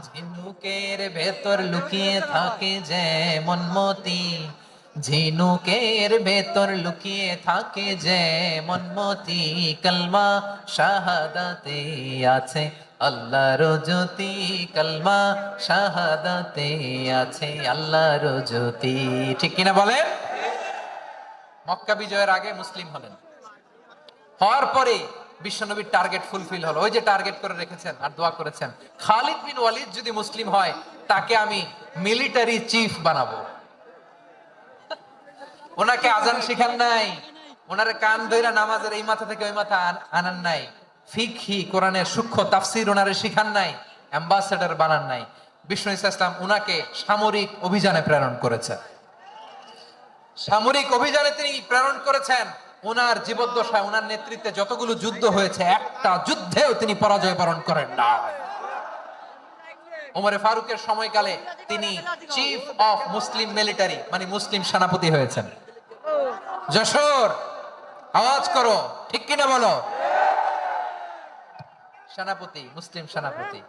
ঝিনুকের ভেতর লুকিয়ে থাকে যেমন মতি, ঝিনুকের ভেতর লুকিয়ে থাকে যেমন মতি, কালমা শাহাদাতে আছে আল্লাহর জ্যোতি, কালমা শাহাদাতে আছে আল্লাহর জ্যোতি। ঠিক কিনা বলেন? মক্কা বিজয়ের আগে মুসলিম হলেন, হওয়ার পরে বিশ্বনবীর টার্গেট ফুলফিল হলো। ওই যে টার্গেট করে রেখেছেন আর দোয়া করেছেন, খালিদ বিন ওয়ালিদ যদি মুসলিম হয় তাকে আমি মিলিটারি চিফ বানাবো। ওনাকে আজান শিখান নাই, ওনারে কান ধইরা নামাজের এই মাথা থেকে ওই মাথা আনান নাই, ফিকহি কোরআনের সূক্ষ্ম তাফসীর ওনারে শিখান নাই, অ্যাম্বাসেডর বানান নাই। বিষ্ণু ইসলাম উনাকে সামরিক অভিযানে প্রেরণ করেছেন। সামরিক অভিযানে তিনি প্রেরণ করেছেন। ওনার জীবদ্দশায় ওনার নেতৃত্বে যতগুলো যুদ্ধ হয়েছে, একটা যুদ্ধেও তিনি পরাজয় বরণ করেন না। ওমরে ফারুকের সময়কালে তিনি চিফ অফ মুসলিম মিলিটারি, মানে মুসলিম সেনাপতি হয়েছেন। যশোর, আওয়াজ করো, ঠিক কিনা বলো? সেনাপতি, মুসলিম সেনাপতি।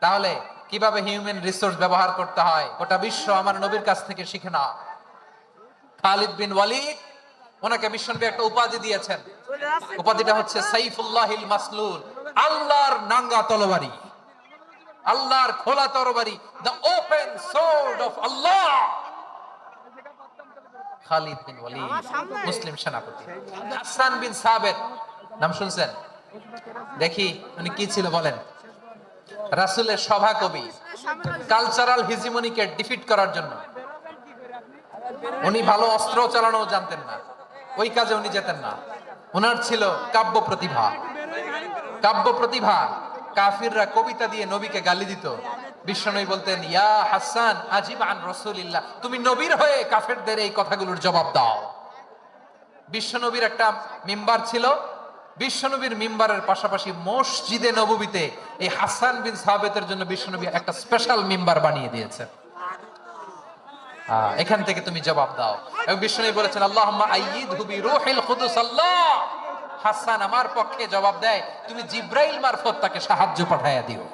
তাহলে কিভাবে হিউম্যান রিসোর্স ব্যবহার করতে হয় গোটা বিশ্ব আমার নবীর কাছ থেকে শিখে না। খালিদ বিন ওয়ালিদ, ওনাকে বিশ্বনবী একটা উপাধি দিয়েছেন। উপাধিটা হচ্ছে সাইফুল্লাহিল মাসলুল, আল্লাহর নাঙ্গা তরবারি, আল্লাহর খোলা তরবারি, দ্য ওপেন সোর্ড অফ আল্লাহ। খালিদ বিন ওয়ালিদ মুসলিম সেনাপতি। হাসান বিন সাবিত নাম শুনছেন? দেখি উনি কি ছিল বলেন। রাসূলের সভা কবি, কালচারাল হিজিমনিকে ডিফিট করার জন্য। উনি ভালো অস্ত্র চালানো জানতেন না, ওই কাজে উনি যেতেন না। ওনার ছিল কাব্য প্রতিভা। কাব্য প্রতিভা, কাফিররা কবিতা দিয়ে নবীকে গালি দিত। বিশ্বনবী বলতেন, ইয়া হাসান আজিব আন রাসূলিল্লাহ, তুমি নবীর হয়ে কাফেরদের এই কথাগুলোর জবাব দাও। বিশ্বনবীর একটা মিম্বার ছিল। বিশ্বনবীর মিম্বারের পাশাপাশি মসজিদে নববীতে এই হাসান বিন সাবিতের জন্য বিশ্বনবী একটা স্পেশাল মিম্বার বানিয়ে দিয়েছে। এখান থেকে তুমি জবাব দাও। এবং বিশ্বনবী বলেছেন, আল্লাহুম্মা আইয়িদহু বিরূহিল কুদুস। আল্লাহ, হাসান আমার পক্ষে জবাব দেয়, তুমি জিব্রাইল মারফত তাকে সাহায্য পাঠায়া দিও।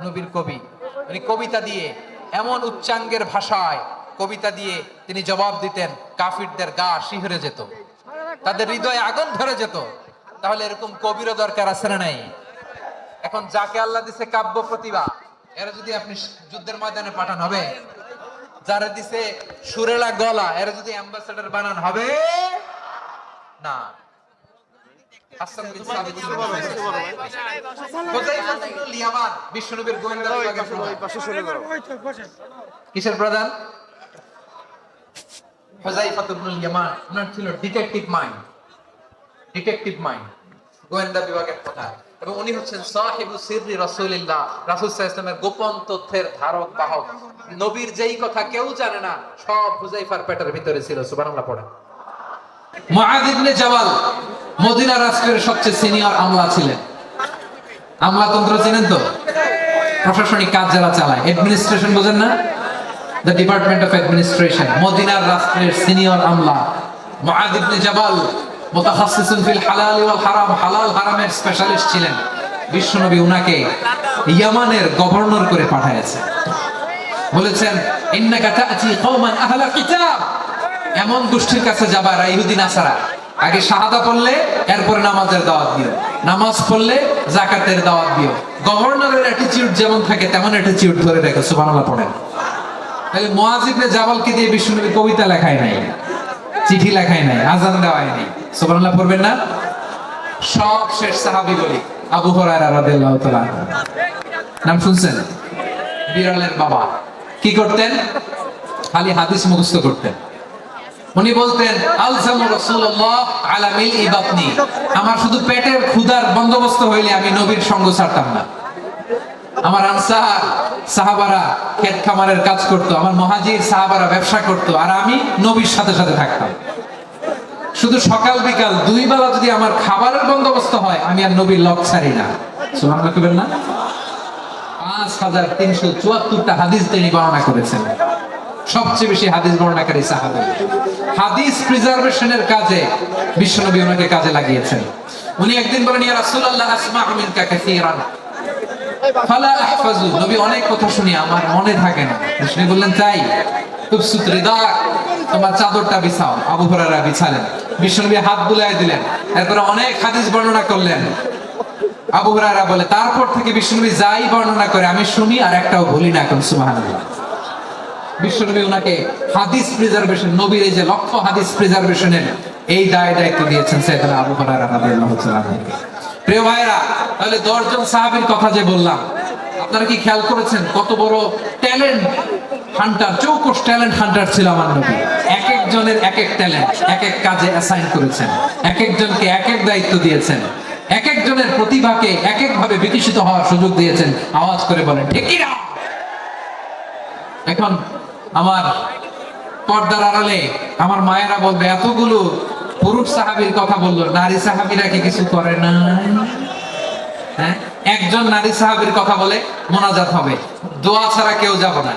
নবীর কবি, উনি কবিতা দিয়ে, এমন উচ্চাঙ্গের ভাষায় কবিতা দিয়ে তিনি জবাব দিতেন, কাফিরদের গা শিহরে যেত, তাদের হৃদয়ে আগুন ধরে যেত। তাহলে এরকম কবিরও দরকার আছে না নাই? এখন যাকে আল্লাহ দিছে কাব্য প্রতিভা, এরা যদি আপনি যুদ্ধের ময়দানে পাঠান হবে? যারা দিছে সুরেলা গলা, এরা যদি অ্যাম্বাসেডর বানান হবে না। হাসান বিন সাবিত হুযায়ফা ইবনুল ইয়ামান বিশ্বনবীর গোয়েন্দা বিভাগের প্রধান। কিসের প্রধান? হুযায়ফা ইবনুল ইয়ামান। ওনার ছিল ডিটেকটিভ মাইন্ড, ডিটেকটিভ মাইন্ড, গোয়েন্দা বিভাগের প্রধান। এবং উনি হচ্ছেন সাহিবু সিররি রাসূলিল্লাহ, রাসূল সাল্লাল্লাহু আলাইহি ওয়াসাল্লামের গোপন তথ্যের ধারক বাহক। নবীর যেই কথা কেউ জানে না, সব হুযায়ফার পেটের ভিতরে ছিল। সুবহানাল্লাহ পড়েন। মুআয ইবনে জাবাল মদিনা রাষ্ট্রের সবচেয়ে সিনিয়র আমলা ছিলেন। আমলাতন্ত্র চেনেন তো? প্রশাসনিক কাজ যারা চালায়, অ্যাডমিনিস্ট্রেশন বোঝেন না? The department of administration. মদিনার রাষ্ট্রের সিনিয়র আমলা মুআয ইবনে জাবাল মুতাখাসসিসুন ফিল হালাল ওয়াল হারাম, হালাল হারামের স্পেশালিস্ট ছিলেন। বিশ্বনবী উনাকে ইয়ামানের গভর্নর করে পাঠিয়েছেন। বলেছেন, ইন্নাকা তা'তি কওমান আহলা কিতাব, এমন গোষ্ঠীর কাছে যাবা যারা ইহুদি নাসারা। আগে শাহাদা পড়লে এরপর নামাজের দাওয়াত দিও, নামাজ পড়লে যাকাতের দাওয়াত দিও। গভর্নরের অ্যাটিটিউড যেমন থাকে তেমন অ্যাটিটিউড ধরে রেখো। সুবহানাল্লাহ পড়েন। তাহলে মুআয ইবনে জাবালকে দিয়ে বিশ্বনবী কবিতা লেখায় নাই, চিঠি লেখায় নাই, আযান দেওয়ায় নাই। সুবহানাল্লাহ পড়বেন না? সব শেষ সাহাবী বলি আবু হুরায়রা রাদিয়াল্লাহু তাআলা, নাম শুনছেন? বিড়ালের বাবা। কি করতেন? খালি হাদিস মুখস্থ করতেন। উনি বলতেন আলজামু রাসূলুল্লাহ আলা মিলই বাতনি, আমার শুধু পেটের ক্ষুধার বন্দোবস্ত হইলে আমি নবীর সঙ্গ ছাড়তাম না। আমার আনসার সাহাবারা ক্ষেত খামারের কাজ করত, আমার মুহাজির সাহাবারা ব্যবসা করত, আর আমি নবীর সাথে সাথে থাকতাম। শুধু সকাল বিকাল দুই বেলা যদি আমার খাবারের বন্দোবস্ত হয়, আমি আর নবীর লক ছাড়ি না। সুবহানাল্লাহ কইবেন না? 5374টা হাদিস তিনি বর্ণনা করেছেন। সবচেয়ে বেশি হাদিস বর্ণনাকারী সাহাবী। হাদিস প্রিজার্ভেশনের কাজে বিশ্বনবী ওনাকে কাজে লাগিয়েছেন। উনি একদিন বলেন, ইয়া রাসূলুল্লাহ আসমাউ মিনকা কাসীরান ফালা আহফাজু, নবী অনেক কথা শুনি আমার মনে থাকে না। বিষ্ণু বললেন, তাই তুবসুত রিদাক, তোমার চাদরটা বিছাও। আবু হুরায়রা বিছালেন, বিশ্বনবী হাত বুলায় দিলেন, এরপর অনেক হাদিস বর্ণনা করলেন। আবু হুরায়রা বলে, তারপর থেকে বিশ্বনবী যাই বর্ণনা করে আমি শুনি আর একটাও ভুলি না। এখন সুবহানাল্লাহ। বিশ্বনবী ওনাকে হাদিস প্রিজার্ভেশন, নবীর এই যে লক্ষ্য হাদিস প্রিজার্ভেশনের এই দায়িত্ব দিয়েছেন সাইয়েদনা আবু হুরায়রা রাদিয়াল্লাহু তাআলা আনহু। প্রিয় ভাইরা, তাহলে 10 জন সাহাবীর কথা যে বললাম, আপনারা কি খেয়াল করেছেন কত বড় ট্যালেন্ট হান্টার, চৌকস ট্যালেন্ট হান্টার ছিল আমার নবী। এক একজনের এক এক ট্যালেন্ট, এক এক কাজে অ্যাসাইন করেছেন, এক একজনকে এক এক দায়িত্ব দিয়েছেন, এক একজনের প্রতিভাকে এক এক ভাবে বিকশিত হওয়ার সুযোগ দিয়েছেন। আওয়াজ করে বলেন ঠিক কি না? এখন আমার পর্দার আড়ালে আমার মায়েরা বলবে, এতগুলো পুরুষ সাহাবীর কথা বললো, নারী সাহাবীরা কি কিছু করে না? হ্যাঁ, একজন নারী সাহাবীর কথা বলে মোনাজাত হবে, দোয়া ছাড়া কেউ যাব না।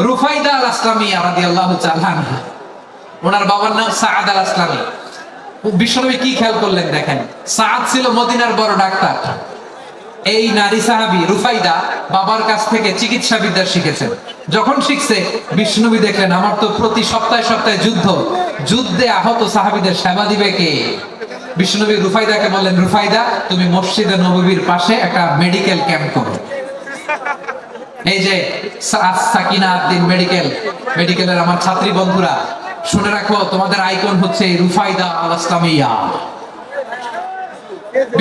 রুফাইদা আল আসলামিয়া রাদিয়াল্লাহু তাআলা আনহা, ওনার বাবার নাম সাআদ আল আসলামি। বিশ্বনবী কি খেয়াল করলেন দেখেন, সাআদ ছিল মদিনার বড় ডাক্তার। এই নারী সাহাবী রুফাইদা বাবার কাছ থেকে চিকিৎসা বিদ্যা শিখেছেন। যখন শিখছে, বিশ্বনবী দেখলেন আমার তো প্রতি সপ্তাহে সপ্তাহে যুদ্ধে আহত সাহাবীদের সেবা দিবে কে? বিশ্বনবী রুফাইদাকে বললেন, রুফাইদা তুমি মসজিদে নববীর পাশে একটা মেডিকেল ক্যাম্প করো। এই যে সাকিনা আদ্দিন মেডিকেলের আমার ছাত্রী বন্ধুরা, শুনে রাখো, তোমাদের আইকন হচ্ছে রুফাইদা আল আসলামিয়া।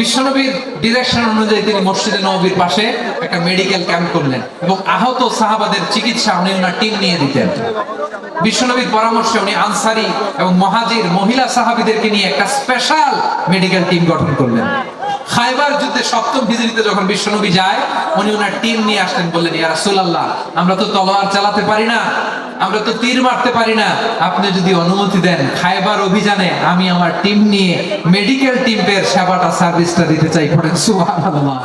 বিশ্বনবীর ডিরেকশন অনুযায়ী তিনি মসজিদে নববীর পাশে একটা মেডিকেল ক্যাম্প করলেন এবং আহত সাহাবাদের চিকিৎসা উনি ওনার টিম নিয়ে দিতেন। বিশ্বনবীর পরামর্শে উনি আনসারী এবং মুহাজির মহিলা সাহাবীদেরকে নিয়ে একটা স্পেশাল মেডিকেল টিম গঠন করলেন। খায়বার যুদ্ধে 7ম হিজরিতে যখন বিশ্বনবী যায়, উনি ওনার টিম নিয়ে আসলেন, বললেন, ইয়া রাসূলুল্লাহ, আমরা তো তলোয়ার চালাতে পারি না, আমরা তো তীর মারতে পারি না, আপনি যদি অনুমতি দেন খায়বার অভিযানে আমি আমার টিম নিয়ে মেডিকেল টিমের সেবাটা সার্ভিসটা দিতে চাই। পড়েন সুবহানাল্লাহ।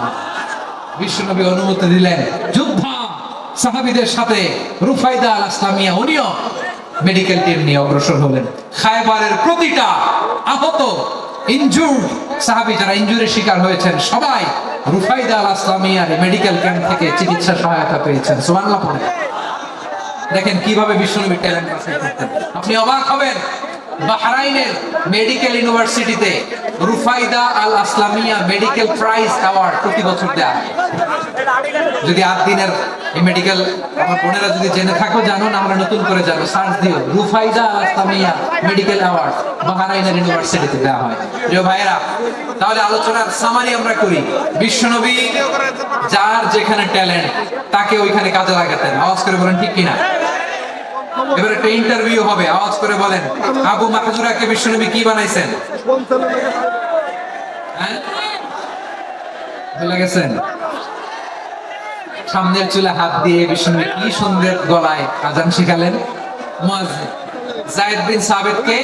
বিশ্বনবী অনুমতি দিলেন। যুদ্ধ সাহাবীদের সাথে রুফাইদা আল আসলামিয়া উনিও মেডিকেল টিম নিয়ে অগ্রসর হলেন। খায়বারের প্রতিটা আহত ইনজুর্ড সাহাবী যারা ইনজুরির শিকার হয়েছেন, সবাই রুফাইদা আল আসলামিয়ার মেডিকেল ক্যাম্প থেকে চিকিৎসা সহায়তা পেয়েছেন। সুবহানাল্লাহ। দেখেন কিভাবে বিশ্বনবী ট্যালেন্ট বাছাই করতেন। আপনি অবাক হবেন, বাহরাইনের মেডিকেল ইউনিভার্সিটিতে রুফাইদা আল আসলামিয়া মেডিকেল প্রাইজ অ্যাওয়ার্ড প্রতি বছর দেয়া হয়। যদি 8 দিনের এই মেডিকেল আমার বোনেরা যদি জেনে থাকো, জানো না, আমরা নতুন করে জানো, সার্চ দিও, রুফাইদা আল আসলামিয়া মেডিকেল অ্যাওয়ার্ড বাহরাইনের ইউনিভার্সিটিতে দেওয়া হয়। প্রিয় ভাইরা, তাহলে আলোচনার সামারি আমরা করি। বিশ্বনবী যার যেখানে ট্যালেন্ট তাকে ওইখানে কাজে লাগাতেন। আওয়াজ করে বলেন ঠিক কিনা? এবারে একটা ইন্টারভিউ হবে, আওয়াজ করে বলেন, আবু মাহজুরাকে বিশ্বনবী কি বানাইছেন? হ্যাঁ, ভুলে গেছেন? সামনের চুলে হাত দিয়ে বিশ্বনবী কি সুন্দর গলায় আজান শিখালেন। মুয়াজ্জিন যায়েদ বিন সাবিতকে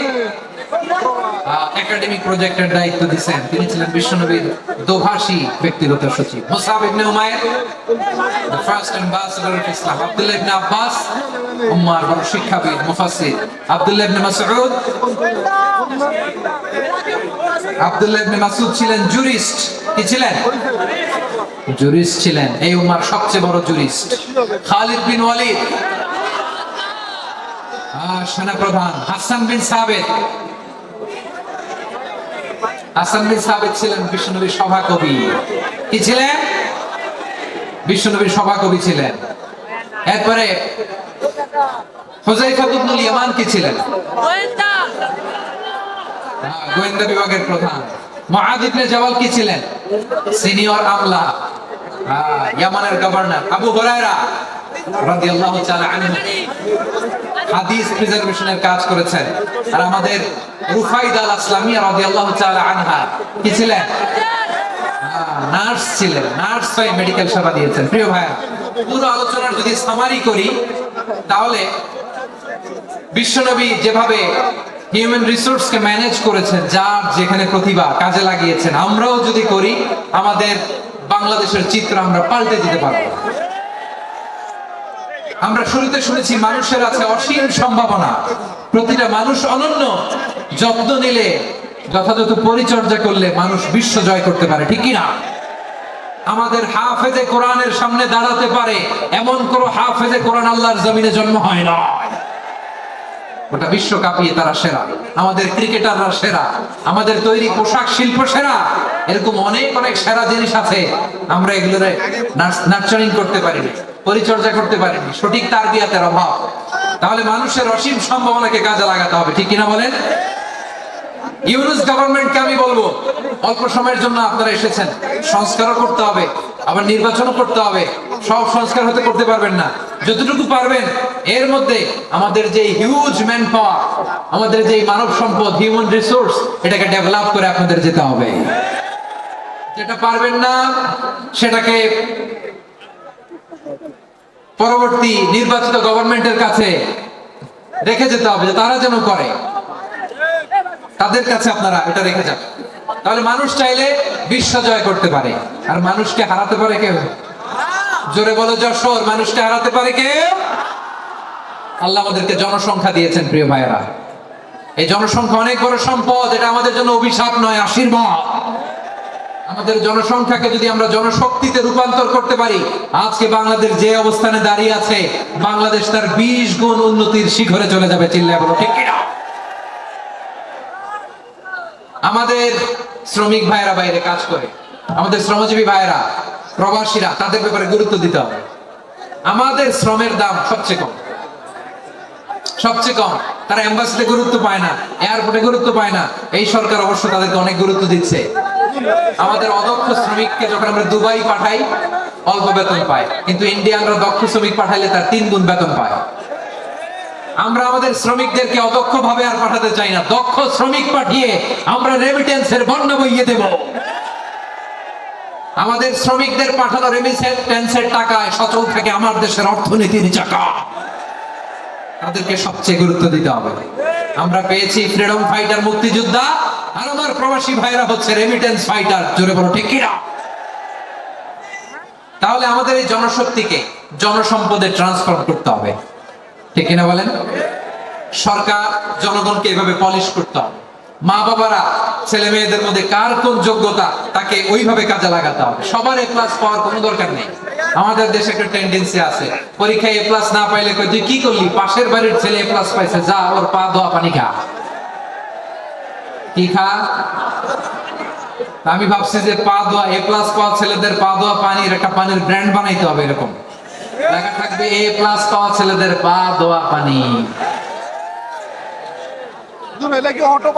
একাডেমিক প্রজেক্টের দায়িত্ব দিয়েছেন, তিনি ছিলেন বিশ্বনবীর দোভাষী ব্যক্তিগত সচিব। Musab ibn Umair, the first ambassador of Islam. Abdullah ibn Abbas, উম্মার বড় শিক্ষাবিদ মুফাসসির। আব্দুল্লাহ ইবনে মাসউদ ছিলেন জুরিস্ট। কি ছিলেন? জুরিস্ট ছিলেন, এই উম্মার সবচেয়ে বড় জুরিস্ট। খালিদ বিন ওয়ালিদ সেনাপ্রধান। হাসান বিন সাবিত ছিলেন বিশ্বনবীর সভাকবি। কি ছিলেন? বিশ্বনবীর সভাকবি ছিলেন। এরপরে হুযায়ফা ইবনুল ইয়ামান কি ছিলেন? গোয়েন্দা বিভাগের প্রধান। মুআয ইবনে জাবাল কি ছিলেন? সিনিয়র আমলা, ইয়ামানের গভর্নর। আবু হুরায়রা রাদিয়াল্লাহু তাআলা আনহু হাদিস প্রিজার্ভেশনের কাজ করেছেন। আর আমাদের রুফাইদা আল আসলামিয়া রাদিয়াল্লাহু তাআলা আনহা কি ছিলেন? নার্স ছিলেন। নার্স হয়ে মেডিকেল সেবা দিয়েছেন। প্রিয় ভাইয়া, পুরো আলোচনার যদি সামারি করি তাহলে বিশ্বনবী যেভাবে হিউম্যান রিসোর্সকে ম্যানেজ করেছেন, যার যেখানে প্রতিভা কাজে লাগিয়েছেন, আমরাও যদি করি আমাদের বাংলাদেশের চিত্র আমরা পাল্টে দিতে পারবো। আমরা শুরুতে শুনেছি মানুষের আছে অসীম সম্ভাবনা, প্রতিটা মানুষ অনন্য, যত্ন নিলে, যথাযথ পরিচর্যা করলে মানুষ বিশ্ব জয় করতে পারে, ঠিক কিনা? আমাদের হাফেজে কোরআনের সামনে দাঁড়াতে পারে এমন কোন হাফেজে কোরআন আল্লাহর জমিনে জন্ম হয় না। গোটা বিশ্ব কাঁপিয়ে তারা সেরা, আমাদের ক্রিকেটাররা সেরা, আমাদের তৈরি পোশাক শিল্প সেরা। এরকম অনেক অনেক সেরা জিনিস আছে, আমরা এগুলোর নার্চারিং করতে পারিনি, পরিচর্যা করতে পারিনি, সঠিক তারবিয়াতের অভাব। তাহলে মানুষের অসীম সম্ভাবনাকে কাজে লাগাতে হবে, ঠিক কিনা বলেন? ইউনুস গভর্নমেন্টকে আমি বলবো, অল্প সময়ের জন্য আপনারা এসেছেন, সংস্কারও করতে হবে, আবার নির্বাচনও করতে হবে। সব সংস্কার হতে করতে পারবেন না, যতটুকু পারবেন এর মধ্যে আমাদের যে হিউজ ম্যান পাওয়ার, আমাদের যে মানব সম্পদ, হিউম্যান রিসোর্স, এটাকে ডেভেলপ করে আপনাদের যেতে হবে। যেটা পারবেন না সেটাকে পরবর্তী নির্বাচিত গভর্নমেন্টের কাছে রেখে যেতে হবে, যে তারা যেন করে, তাদের কাছে আপনারা এটা রেখে যান। তাহলে মানুষ চাইলে বিশ্ব জয় করতে পারে। আর মানুষকে হারাতে পারে কেউ? জোরে বলো যশোর, মানুষকে হারাতে পারে কেউ? আল্লাহ আমাদেরকে জনসংখ্যা দিয়েছেন প্রিয় ভাইয়েরা। এই জনসংখ্যা অনেক বড় সম্পদ, এটা আমাদের জন্য অভিশাপ নয়, আশীর্বাদ। আমাদের জনসংখ্যাকে যদি আমরা জনশক্তিতে রূপান্তর করতে পারি, আজকে বাংলাদেশ যে অবস্থানে দাঁড়িয়ে আছে, বাংলাদেশ তার 20 গুণ উন্নতির শিখরে চলে যাবে। চিল্লায় বলো ঠিক কিনা? আমাদের শ্রমিক ভাইয়েরা বাইরে কাজ করে, আমাদের শ্রমজীবী ভাইয়েরা, প্রবাসীরা, তাদের ব্যাপারে গুরুত্ব দিতে হবে। আমাদের শ্রমের দাম সবচেয়ে কম, সবচেয়ে কম। তারা এম্বাসিতে গুরুত্ব পায় না, এয়ারপোর্টে গুরুত্ব পায় না। এই সরকার অবশ্য তাদেরকে অনেক গুরুত্ব দিচ্ছে। আমাদের অদক্ষ শ্রমিককে যখন আমরা দুবাই পাঠাই অল্প বেতন পায়, কিন্তু ইন্ডিয়ানরা দক্ষ শ্রমিক পাঠাইলে তার 3 গুণ বেতন পায়। আমরা আমাদের শ্রমিকদেরকে অদক্ষ ভাবে আর পাঠাতে চাই না, দক্ষ শ্রমিক পাঠিয়ে আমরা রেমিটেন্সের বন্যা বইয়ে দেব। আমাদের শ্রমিকদের পাঠানো রেমিটেন্সের টাকায় সচল থাকে আমার দেশের অর্থনীতির চাকা। তাদেরকে সবচেয়ে গুরুত্ব দিতে হবে। আমরা পেয়েছি ফ্রিডম ফাইটার, মুক্তিযোদ্ধা, আর আমার প্রবাসী ভাইরা হচ্ছে রেমিটেন্স ফাইটার। জোরে বলো ঠিক কিনা? তাহলে আমাদের এই জনশক্তিকে জনসম্পদে ট্রান্সফর্ম করতে হবে, ঠিক কিনা বলেন? সরকার জনগণকে এভাবে পলিশ করতে হবে। মা বাবারা ছেলে মেয়েদের মধ্যে কার কোন যোগ্যতা তাকে ওইভাবে কাজে লাগাতে হবে। সবার এ প্লাস পাওয়ার কোনো দরকার নেই। আমাদের দেশে একটা টেন্ডেন্সি আছে, পরীক্ষায় এ প্লাস না পাইলে কই তুই কি করলি, পাশের বাড়ির ছেলে এ প্লাস পাইছে, যা ওর পা ধোয়া পানি খা। কি খা? আমি ভাবছি যে পা ধোয়া, এ প্লাস পাওয়া ছেলেদের পা ধোয়া পানির একটা পানির ব্র্যান্ড বানাইতে হবে, এরকম লেখা থাকবে এ প্লাস পাওয়া ছেলেদের পা ধোয়া পানি।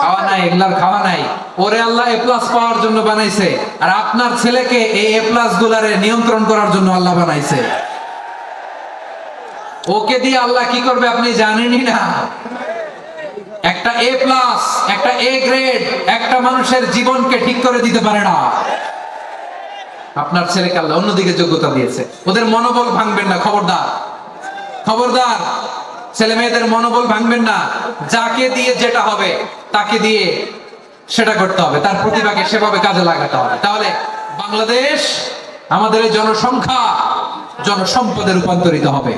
খাওয়া নাই, এগুলার খাওয়া নাই। ওরে আল্লাহ এ প্লাস পাওয়ার জন্য বানাইছে, আর আপনার ছেলেকে এই এ প্লাস গুলারে নিয়ন্ত্রণ করার জন্য আল্লাহ বানাইছে। ওকে দিয়ে আল্লাহ কি করবে আপনি জানেনই না। একটা এ প্লাস, একটা এ গ্রেড একটা মানুষের জীবনকে ঠিক করে দিতে পারে না। আপনার ছেলেকে আল্লাহ অন্যদিকে যোগ্যতা দিয়েছে। ওদের মনোবল ভাঙবেন না, খবরদার, খবরদার। ছেলে মেয়েদের মনোবল ভাঙবেন না। যাকে দিয়ে যেটা হবে তাকে দিয়ে সেটা করতে হবে, তার প্রতিভাকে সেভাবে কাজে লাগাতে হবে। তাহলে বাংলাদেশ, আমাদের এই জনসংখ্যা জনসম্পদে রূপান্তরিত হবে।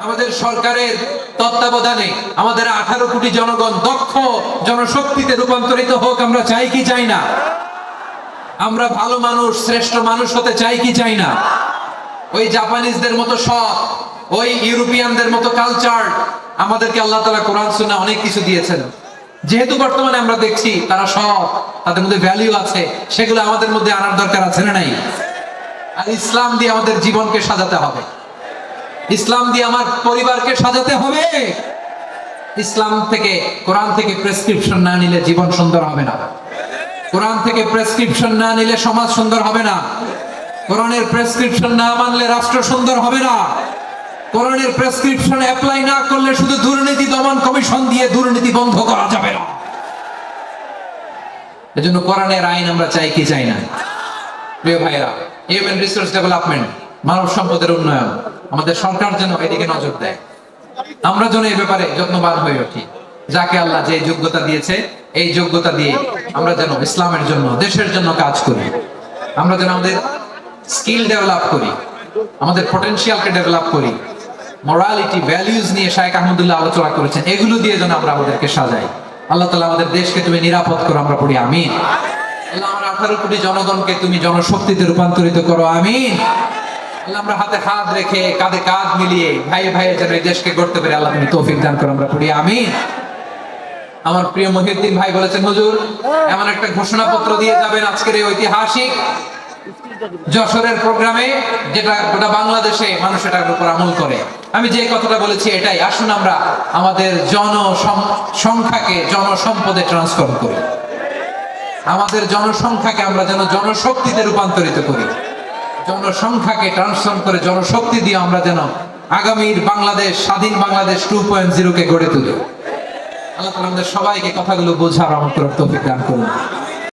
আমাদের সরকারের তত্ত্বাবধানে আমাদের 18 কোটি জনগণ দক্ষ জনশক্তিতে রূপান্তরিত হোক। আমরা চাই কি চাই না? আমরা ভালো মানুষ, শ্রেষ্ঠ মানুষ হতে চাই কি চাই না? ওই জাপানিজদের মতো সৎ, ওই ইউরোপিয়ানদের মতো কালচার, আমাদেরকে আল্লাহ তাআলা কোরআন সুন্নাহ অনেক কিছু দিয়েছেন। যেহেতু বর্তমানে আমরা দেখছি তারা সৎ, তাদের মধ্যে ভ্যালু আছে, সেগুলো আমাদের মধ্যে আনার দরকার আছে না নাই? আর ইসলাম দিয়ে আমাদের জীবনকে সাজাতে হবে, ইসলাম দিয়ে আমার পরিবারকে সাজাতে হবে। ইসলাম থেকে, কোরআন থেকে প্রেসক্রিপশন না নিলে জীবন সুন্দর হবে না। কোরআন থেকে প্রেসক্রিপশন না নিলে সমাজ সুন্দর হবে না। কোরআনের প্রেসক্রিপশন না মানলে রাষ্ট্র সুন্দর হবে না। কোরআনের প্রেসক্রিপশন অ্যাপ্লাই না করলে শুধু দুর্নীতি দমন কমিশন দিয়ে দুর্নীতি বন্ধ করা যাবে না। এজন্য কোরআনের আইন আমরা চাই কি চাই না? প্রিয় ভাইরা, হিউম্যান রিসোর্স ডেভেলপমেন্ট, মানব সম্পদের উন্নয়ন, আমাদের সরকার যেন এদিকে নজর দেয়। আমরা যেন এই ব্যাপারে যত্নবান হয়ে উঠি। যাকে আল্লাহ যে যোগ্যতা দিয়েছে, এই যোগ্যতা দিয়ে আমরা যেন ইসলামের জন্য, দেশের জন্য কাজ করি। আমরা যেন আমাদের স্কিল ডেভেলপ করি, আমাদের পটেনশিয়ালকে ডেভেলপ করি। মোরালিটি, ভ্যালিউজ নিয়ে শায়েখ আহমদুল্লাহ আলোচনা করেছেন, এগুলো দিয়ে যেন আমরা আমাদেরকে সাজাই। আল্লাহ তাআলা আমাদের দেশকে তুমি নিরাপদ করো, আমরা পড়ি আমিন। আল্লাহ আমার 18 কোটি জনগণকে তুমি জনশক্তিতে রূপান্তরিত করো, আমিন। আল্লাহ আমরা হাতে হাত রেখে, কাঁধে কাঁধ মিলিয়ে ভাই ভাইয়ের যেন এই দেশকে গড়তে পারি, আল্লাহ তুমি তৌফিক দান করো, আমরা পড়ি আমিন। আমার প্রিয় মহিউদ্দিন ভাই বলেছেন, হুজুর এমন একটা ঘোষণাপত্র দিয়ে যাবেন আজকের এই ঐতিহাসিক যশোরের প্রোগ্রামে, যেটা গোটা বাংলাদেশে মানুষ এটার উপর আমল করে। আমি যে কথাটা বলেছি এটাই, আসুন আমরা আমাদের জনসংখ্যাকে জনসম্পদে ট্রান্সফর্ম করি। আমাদের জনসংখ্যাকে আমরা যেন জনশক্তিতে রূপান্তরিত করি। জনসংখ্যাকে ট্রান্সফর্ম করে জনশক্তি দিয়ে আমরা যেন আগামীর বাংলাদেশ, স্বাধীন বাংলাদেশ 2.0 কে গড়ে তুলি। আল্লাহ তাআলা আমাদের সবাইকে কথাগুলো বোঝার আমল করার তৌফিক দান করুন।